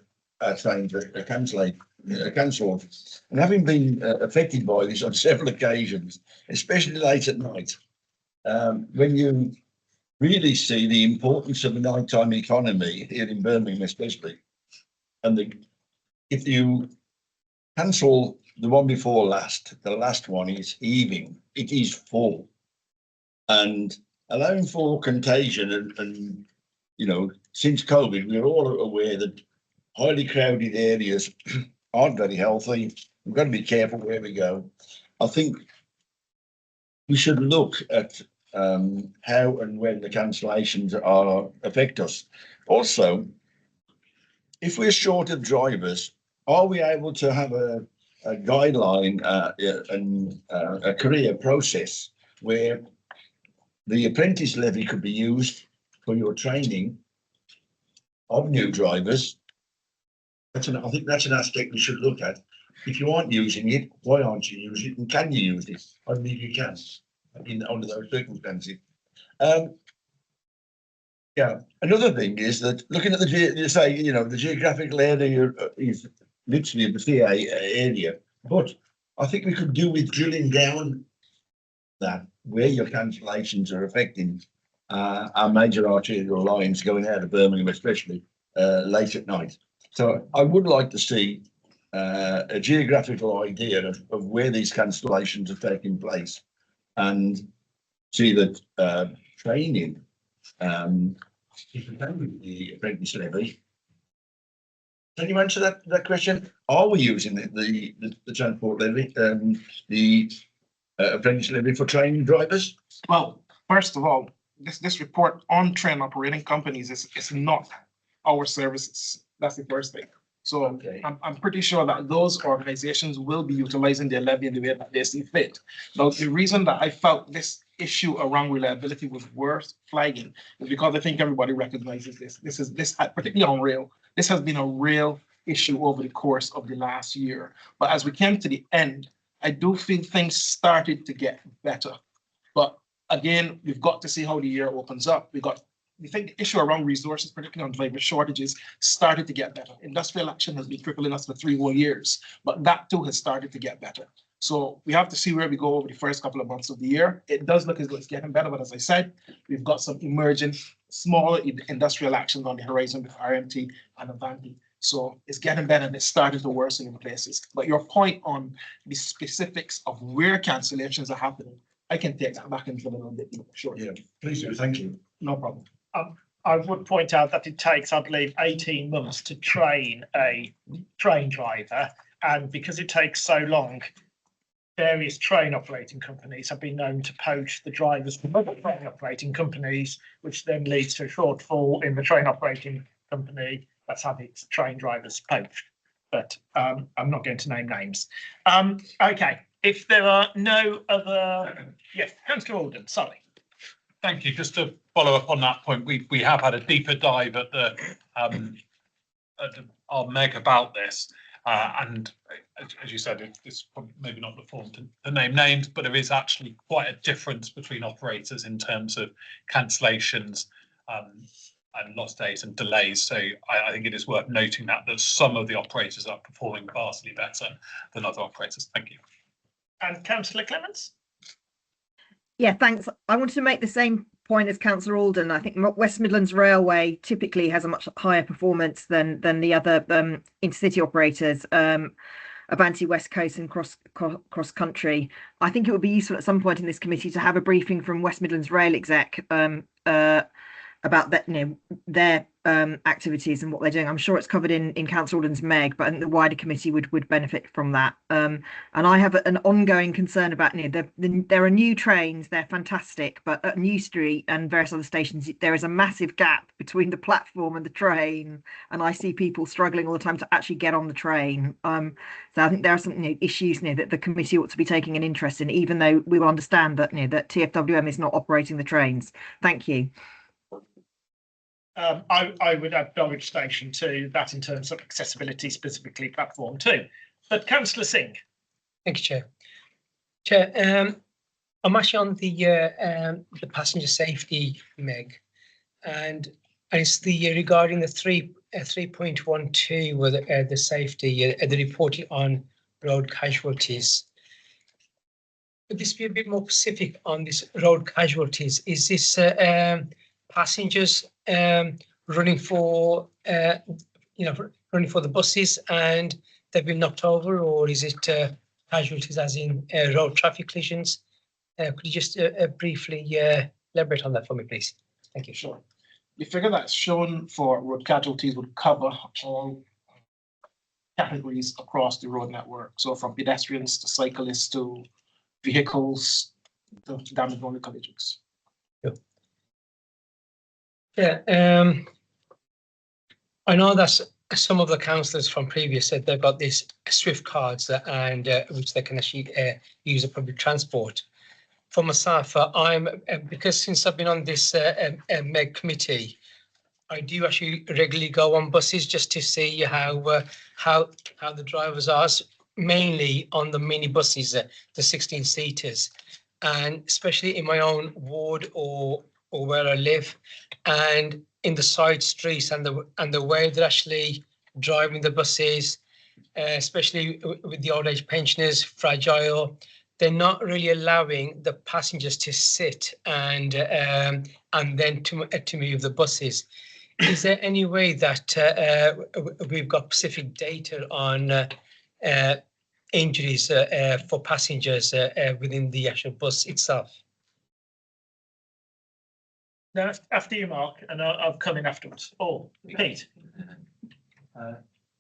trains are cancelled, and having been affected by this on several occasions, especially late at night, when you really see the importance of the nighttime economy here in Birmingham, especially, and if you cancel the one before last, the last one is heaving, it is full, and allowing for contagion and you know, since COVID, we're all aware that highly crowded areas aren't very healthy. We've got to be careful where we go. I think we should look at how and when the cancellations affect us. Also, if we're short of drivers, are we able to have a guideline and a career process where the apprentice levy could be used for your training of new drivers? I think that's an aspect we should look at. If you aren't using it, why aren't you using it, and can you use it? I believe you can under those circumstances. Yeah, another thing is that looking at the geographical area is literally the CA area, but I think we could do with drilling down that where your cancellations are affecting our major arterial lines going out of Birmingham, especially late at night. So I would like to see a geographical idea of where these cancellations are taking place, and see that training the apprentice levy. Can you answer that question? Are we using the transport levy, the apprentice levy for training drivers? Well, first of all, this report on train operating companies is not our services. That's the first thing. So okay. I'm pretty sure that those organizations will be utilizing their levy in the way that they see fit. Now, the reason that I felt this issue around reliability was worth flagging is because I think everybody recognizes this. This particularly on rail. This has been a real issue over the course of the last year. But as we came to the end, I do feel things started to get better. But again, we've got to see how the year opens up. We think the issue around resources, particularly on driver shortages, started to get better. Industrial action has been crippling us for 3 whole years, but that too has started to get better. So we have to see where we go over the first couple of months of the year. It does look as though it's getting better, but as I said, we've got some emerging smaller industrial actions on the horizon with RMT and Avanti. So it's getting better and it's starting to worsen in places. But your point on the specifics of where cancellations are happening, I can take that back into a little bit more. Sure. Yeah, please do. Thank you. No problem. I would point out that it takes, I believe, 18 months to train a train driver. And because it takes so long, various train operating companies have been known to poach the drivers from other train operating companies, which then leads to a shortfall in the train operating company that's had its train drivers poached. But I'm not going to name names. Okay, if there are no other, yes, Councillor Alden, sorry. Thank you. Just to follow up on that point, we have had a deeper dive at our Meg about this, and as you said, it's maybe not the forum to name names, but there is actually quite a difference between operators in terms of cancellations and lost days and delays. So I think it is worth noting that some of the operators are performing vastly better than other operators. Thank you. And Councillor Clements? Yeah, thanks. I wanted to make the same point as Councillor Alden. I think West Midlands Railway typically has a much higher performance than the other intercity operators, Avanti, West Coast and cross country. I think it would be useful at some point in this committee to have a briefing from West Midlands Rail Exec about that, their activities and what they're doing. I'm sure it's covered in Councillor Alden's Meg, but I think the wider committee would benefit from that. And I have an ongoing concern about, there are new trains, they're fantastic, but at New Street and various other stations, there is a massive gap between the platform and the train, and I see people struggling all the time to actually get on the train. So I think there are some issues that the committee ought to be taking an interest in, even though we will understand that that TfWM is not operating the trains. Thank you. I would add Norwich Station to that in terms of accessibility, specifically platform 2. But Councillor Singh. Thank you, Chair. Chair, I'm actually on the passenger safety Meg, and it's regarding the 3.12 with the safety, the reporting on road casualties. Could this be a bit more specific on this road casualties? Is this passengers running for running for the buses and they've been knocked over, or is it casualties as in road traffic collisions? Could you just briefly elaborate on that for me, please? Thank you. Sure. The figure that's shown for road casualties would cover all categories across the road network. So from pedestrians to cyclists to vehicles to damaged only collisions. Yeah, I know that some of the councillors from previous said they've got these Swift cards and which they can actually use a public transport. For myself, I'm because since I've been on this MEG committee, I do actually regularly go on buses just to see how the drivers are, mainly on the mini buses, the 16 seaters, and especially in my own ward or where I live, and in the side streets and the way they're actually driving the buses, especially with the old age pensioners, fragile. They're not really allowing the passengers to sit and then to move the buses. Is there any way that we've got specific data on injuries for passengers within the actual bus itself? No, after you, Mark, and I'll come in afterwards. Oh, Pete.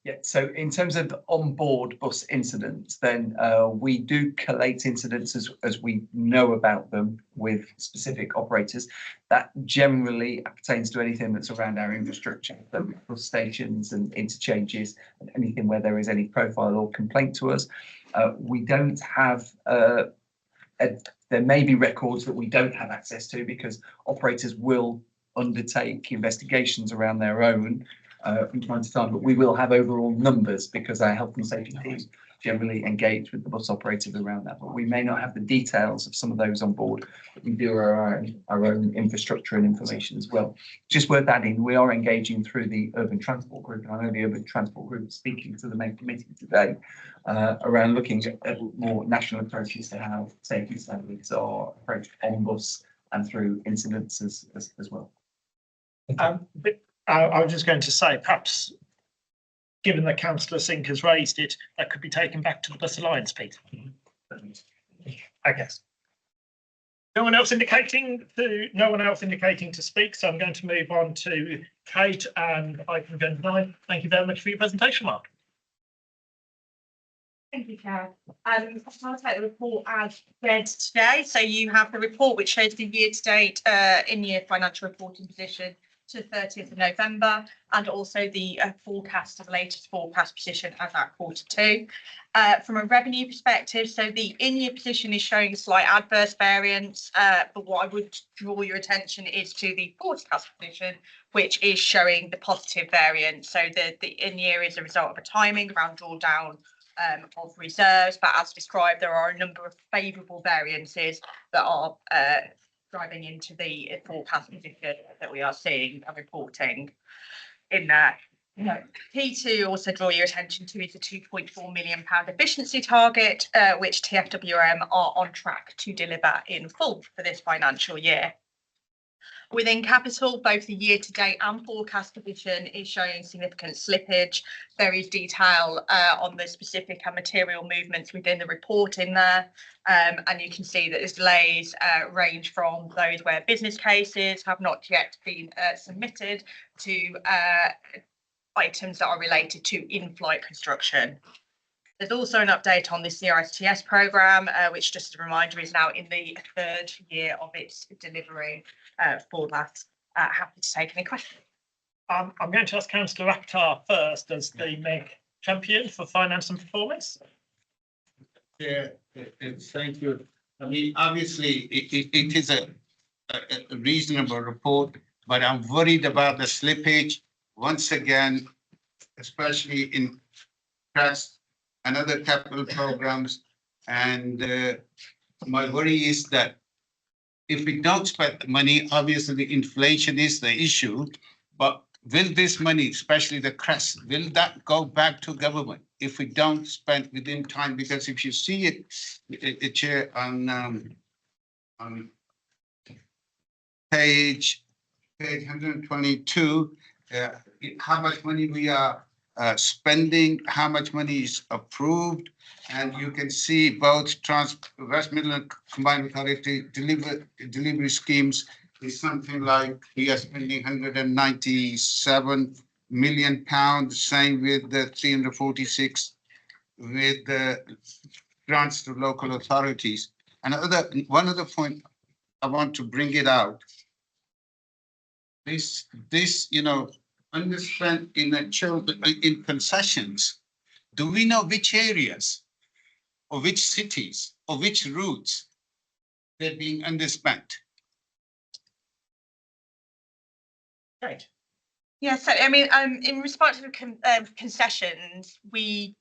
Yeah, so in terms of onboard bus incidents, then we do collate incidents as we know about them with specific operators. That generally pertains to anything that's around our infrastructure, so bus stations and interchanges, and anything where there is any profile or complaint to us. We don't have, there may be records that we don't have access to because operators will undertake investigations around their own from time to time, but we will have overall numbers because our health and safety team generally engage with the bus operators around that. But we may not have the details of some of those on board. We do our own infrastructure and information as well. Just worth adding, we are engaging through the Urban Transport Group, and I know the Urban Transport Group is speaking to the main committee today around looking at more national approaches to how safety standards are approached on bus and through incidents as well. But I was just going to say, perhaps, given that Councillor Sink has raised it, that could be taken back to the Bus Alliance, Pete. I guess. No one else indicating to speak, so I'm going to move on to Kate and item 9. Thank you very much for your presentation, Mark. Thank you, Chair. I'll take the report as read today. So you have the report which shows the year-to-date in-year financial reporting position to 30th of November, and also the forecast of the latest forecast position as at Q2. From a revenue perspective, so the in-year position is showing a slight adverse variance, but what I would draw your attention is to the forecast position, which is showing the positive variance. So the in-year is a result of a timing around drawdown of reserves, but as described, there are a number of favourable variances that are driving into the forecast position that we are seeing and reporting in that. Key to also draw your attention to is the £2.4 million efficiency target, which TFWM are on track to deliver in full for this financial year. Within capital, both the year-to-date and forecast position is showing significant slippage. There is detail on the specific and material movements within the report in there. And you can see that the delays range from those where business cases have not yet been submitted to items that are related to in-flight construction. There's also an update on the CRSTS programme, which, just a reminder, is now in the 3rd year of its delivery for that. Happy to take any questions. I'm going to ask Councillor Akhtar first as the MEG champion for finance and performance. Yeah, thank you. I mean, obviously, it is a reasonable report. but I'm worried about the slippage once again, especially in trust and other capital programs. And my worry is that if we don't spend the money, obviously the inflation is the issue, but will this money, especially the crest, will that go back to government if we don't spend within time? Because if you see it Chair, on page 122, how much money we are spending, how much money is approved, and you can see both West Midland Combined Authority delivery schemes is something like we are spending £197 million, same with the 346 with the grants to local authorities. And one other point I want to bring it out. This underspent in concessions. Do we know which areas or which cities or which routes they're being underspent? Right. Yeah, so I mean, in response to the concessions, we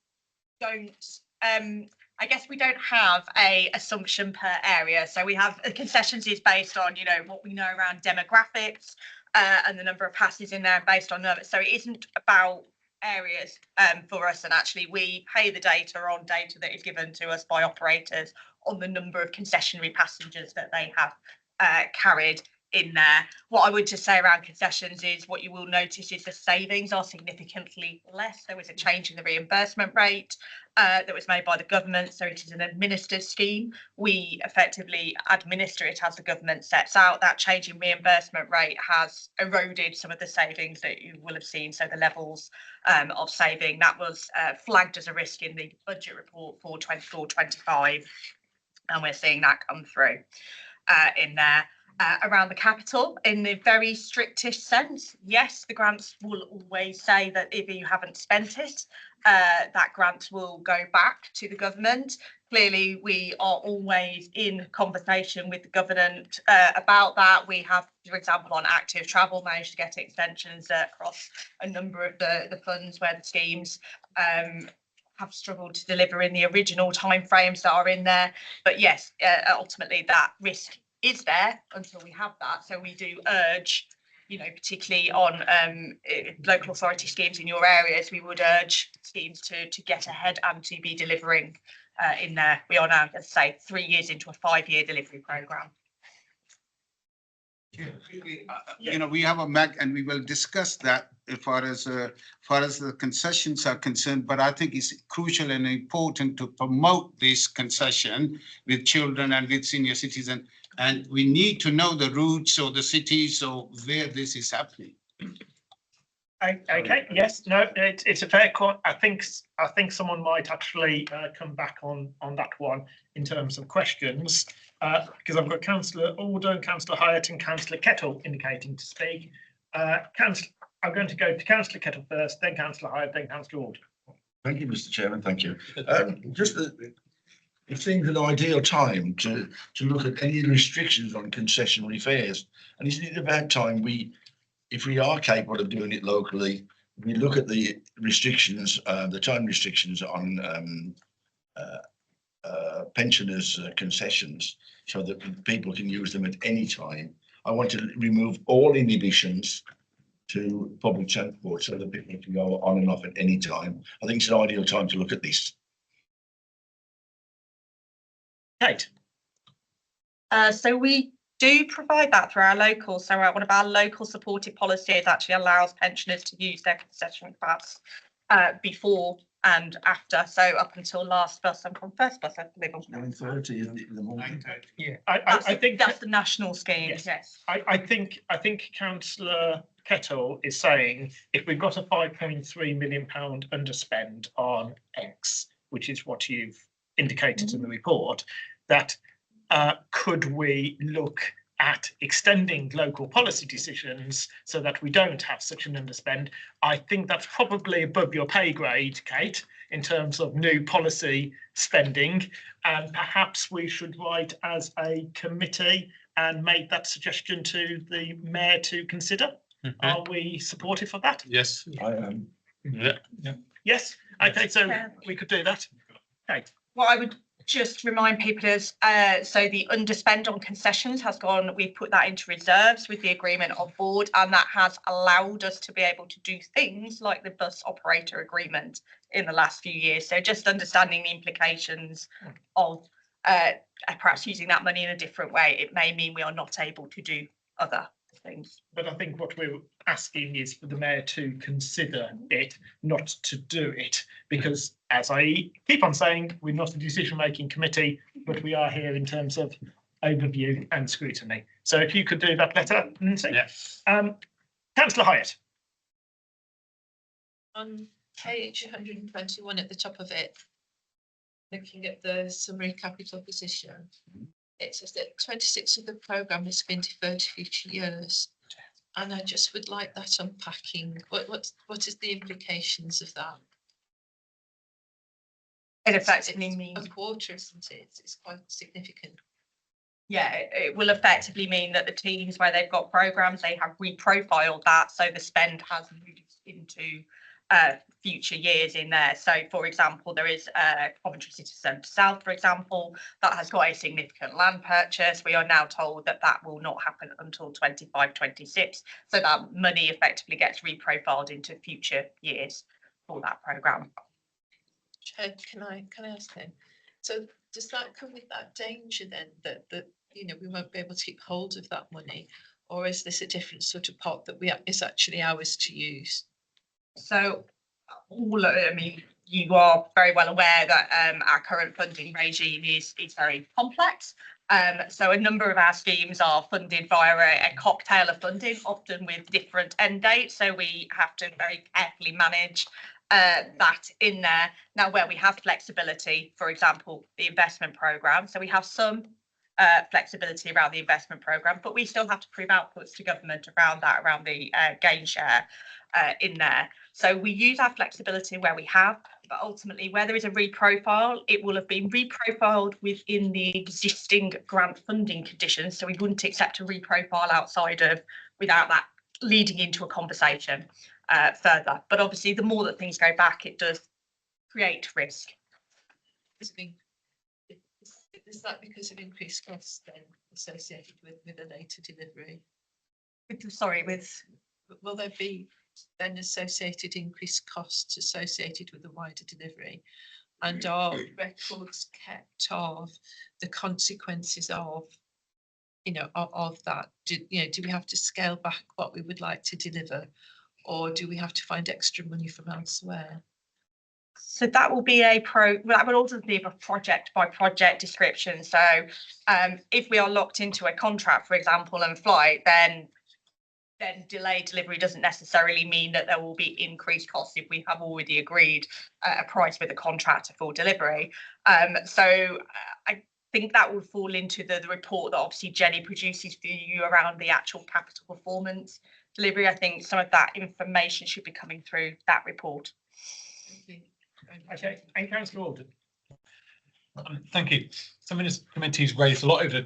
don't, I guess we don't have a assumption per area. So we have concessions is based on, what we know around demographics and the number of passes in there based on numbers. So it isn't about areas for us, and actually we pay the data on data that is given to us by operators on the number of concessionary passengers that they have carried in there. What I would just say around concessions is what you will notice is the savings are significantly less. There was a change in the reimbursement rate that was made by the government, so it is an administered scheme. We effectively administer it as the government sets out. That change in reimbursement rate has eroded some of the savings that you will have seen. So the levels of saving that was flagged as a risk in the budget report for 24-25, and we're seeing that come through in there. Around the capital, in the very strictest sense, yes, the grants will always say that if you haven't spent it, that grant will go back to the government. Clearly, we are always in conversation with the government about that. We have, for example, on active travel, managed to get extensions across a number of the funds where the schemes have struggled to deliver in the original timeframes that are in there. But yes, ultimately that risk is there until we have that. So we do urge, particularly on local authority schemes in your areas, we would urge schemes to get ahead and to be delivering in there. We are now, let's say, 3 years into a 5-year delivery programme. We have a MAC and we will discuss that as far as the concessions are concerned, but I think it's crucial and important to promote this concession with children and with senior citizens. And we need to know the routes or the cities or where this is happening. Okay, yes, no, it's a fair call. I think someone might actually come back on that one in terms of questions, because I've got Councillor Alden, Councillor Hyatt and Councillor Kettle indicating to speak. I'm going to go to Councillor Kettle first, then Councillor Hyatt, then Councillor Alden. Thank you, Mr. Chairman. Thank you. It seems an ideal time to look at any restrictions on concessionary fares. And isn't it about time if we are capable of doing it locally, we look at the restrictions, the time restrictions on pensioners' concessions, so that people can use them at any time. I want to remove all inhibitions to public transport so that people can go on and off at any time. I think it's an ideal time to look at this. Kate. So we do provide that through our local. So one of our local supported policies actually allows pensioners to use their concessionary pass before and after. So up until last bus and from first bus, I believe. 9:30, isn't it, in the morning? Yeah, I think that's the national scheme. Yes. I think Councillor Kettle is saying if we've got a £5.3 million underspend on X, which is what you've indicated in the report, that could we look at extending local policy decisions so that we don't have such an underspend. I think that's probably above your pay grade, Kate, in terms of new policy spending. And perhaps we should write as a committee and make that suggestion to the mayor to consider. Are we supportive of that? Yes. I am. Yeah. Yes. Okay, so we could do that. Okay. What I would just remind people is, so the underspend on concessions has gone, we've put that into reserves with the agreement on board, and that has allowed us to be able to do things like the bus operator agreement in the last few years. So just understanding the implications of perhaps using that money in a different way, it may mean we are not able to do other things. But I think what we're asking is for the mayor to consider it, not to do it, because as I keep on saying, we're not a decision-making committee, but we are here in terms of overview and scrutiny. So if you could do that letter, Lindsay. Yes. Councillor Hyatt. On page 121 at the top of it, looking at the summary capital position, it says that 26 of the programme has been deferred to future years. And I just would like that unpacking. What is the implications of that? It effectively means a quarter, isn't it? It's quite significant. Yeah, it will effectively mean that the teams where they've got programs, they have reprofiled that, so the spend has moved into future years in there. So, for example, there is Coventry City Centre South, for example, that has got a significant land purchase. We are now told that that will not happen until 25-26. So that money effectively gets reprofiled into future years for that programme. Can I ask then? So does that come with that danger then that we won't be able to keep hold of that money, or is this a different sort of pot that is actually ours to use? So, you are very well aware that our current funding regime is very complex. So a number of our schemes are funded via a cocktail of funding, often with different end dates. So we have to very carefully manage that in there. Now, where we have flexibility, for example, the investment programme. So we have some flexibility around the investment programme, but we still have to prove outputs to government around the gain share in there. So we use our flexibility where we have, but ultimately where there is a reprofile, it will have been reprofiled within the existing grant funding conditions. So we wouldn't accept a reprofile without that leading into a conversation further. But obviously, the more that things go back, it does create risk. Is that because of increased costs then associated with a later delivery? Will there be then associated increased costs associated with the wider delivery? And are records kept of the consequences of that? Do we have to scale back what we would like to deliver, or do we have to find extra money from elsewhere? So that will be that will also be a project by project description. So if we are locked into a contract, for example, and flight, then delayed delivery doesn't necessarily mean that there will be increased costs if we have already agreed a price with a contractor for delivery. So I think that would fall into the report that obviously Jenny produces for you around the actual capital performance delivery. I think some of that information should be coming through that report. Okay, and Councillor Alden. Thank you. Something this committee's raised a lot over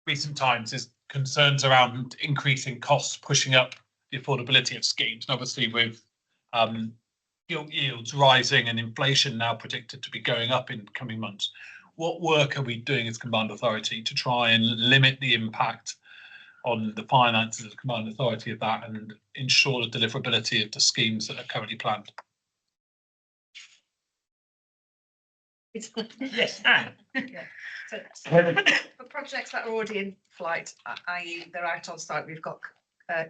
recent times is concerns around increasing costs, pushing up the affordability of schemes. And obviously with gilt yields rising and inflation now predicted to be going up in coming months, what work are we doing as Combined Authority to try and limit the impact on the finances of the Combined Authority of that and ensure the deliverability of the schemes that are currently planned? Yes, Anne. So for projects that are already in flight, i.e. they're out on site, we've got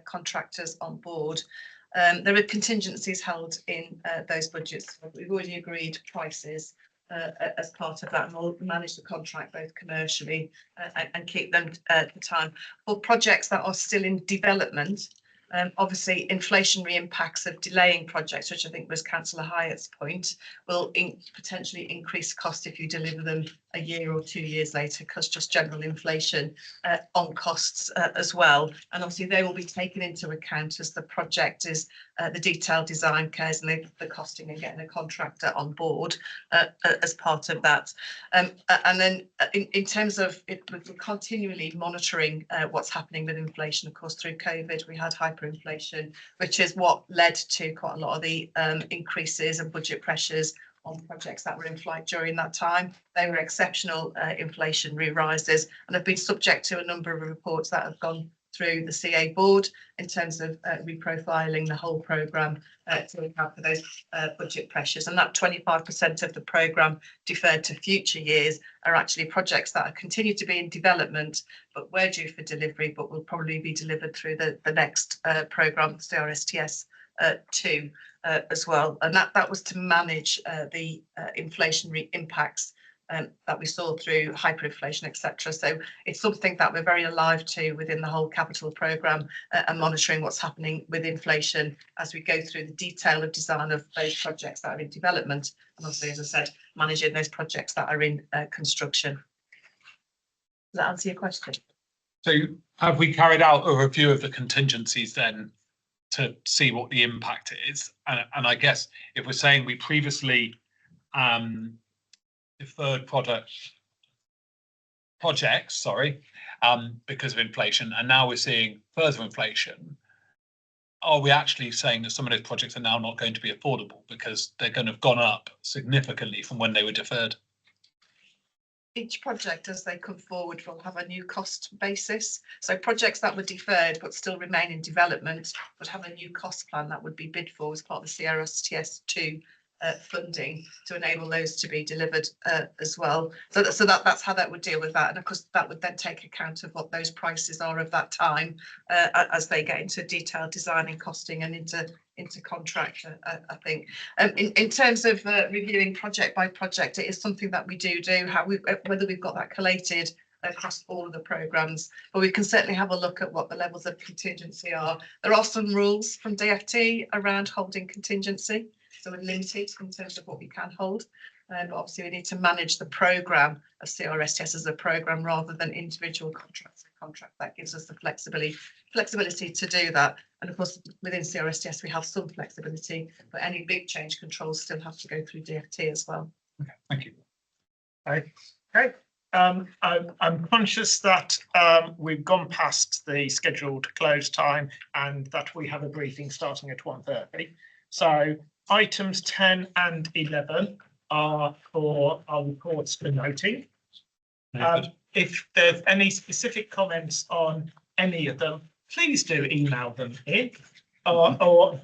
contractors on board. There are contingencies held in those budgets. We've already agreed prices as part of that, and we'll manage the contract both commercially and keep them at the time. For projects that are still in development, obviously inflationary impacts of delaying projects, which I think was Councillor Hyatt's point, will potentially increase cost if you deliver them a year or 2 years later, because just general inflation on costs as well. And obviously they will be taken into account as the project is the detailed design occurs and the costing and getting a contractor on board as part of that. And then in terms of it, we're continually monitoring what's happening with inflation. Of course, through COVID, we had hyperinflation, which is what led to quite a lot of the increases and budget pressures on projects that were in flight during that time. They were exceptional inflationary rises and have been subject to a number of reports that have gone through the CA board in terms of reprofiling the whole programme to account for those budget pressures. And that 25% of the programme deferred to future years are actually projects that are continue to be in development, but were due for delivery, but will probably be delivered through the next programme, CRSTS 2 as well. And that was to manage the inflationary impacts that we saw through hyperinflation, etc. So it's something that we're very alive to within the whole capital programme and monitoring what's happening with inflation as we go through the detail of design of those projects that are in development. And obviously, as I said, managing those projects that are in construction. Does that answer your question? So have we carried out a review of the contingencies then to see what the impact is? And I guess if we're saying we previously deferred projects, because of inflation, and now we're seeing further inflation, are we actually saying that some of those projects are now not going to be affordable because they're going to have gone up significantly from when they were deferred? Each project as they come forward will have a new cost basis. So projects that were deferred but still remain in development would have a new cost plan that would be bid for as part of the CRSTS 2 funding to enable those to be delivered as well. So that's how that would deal with that. And of course, that would then take account of what those prices are of that time as they get into detailed design and costing and into contract, I think. In terms of reviewing project by project, it is something that we do whether we've got that collated across all of the programmes, but we can certainly have a look at what the levels of contingency are. There are some rules from DFT around holding contingency, so we're limited in terms of what we can hold. But obviously we need to manage the programme of CRSTS as a programme rather than individual contracts. That gives us the flexibility to do that. And of course, within CRSTS, we have some flexibility, but any big change controls still have to go through DFT as well. Okay, thank you. Okay. I'm conscious that we've gone past the scheduled close time and that we have a briefing starting at 1:30. So items 10 and 11 are for our reports for noting. If there's any specific comments on any of them, please do email them in or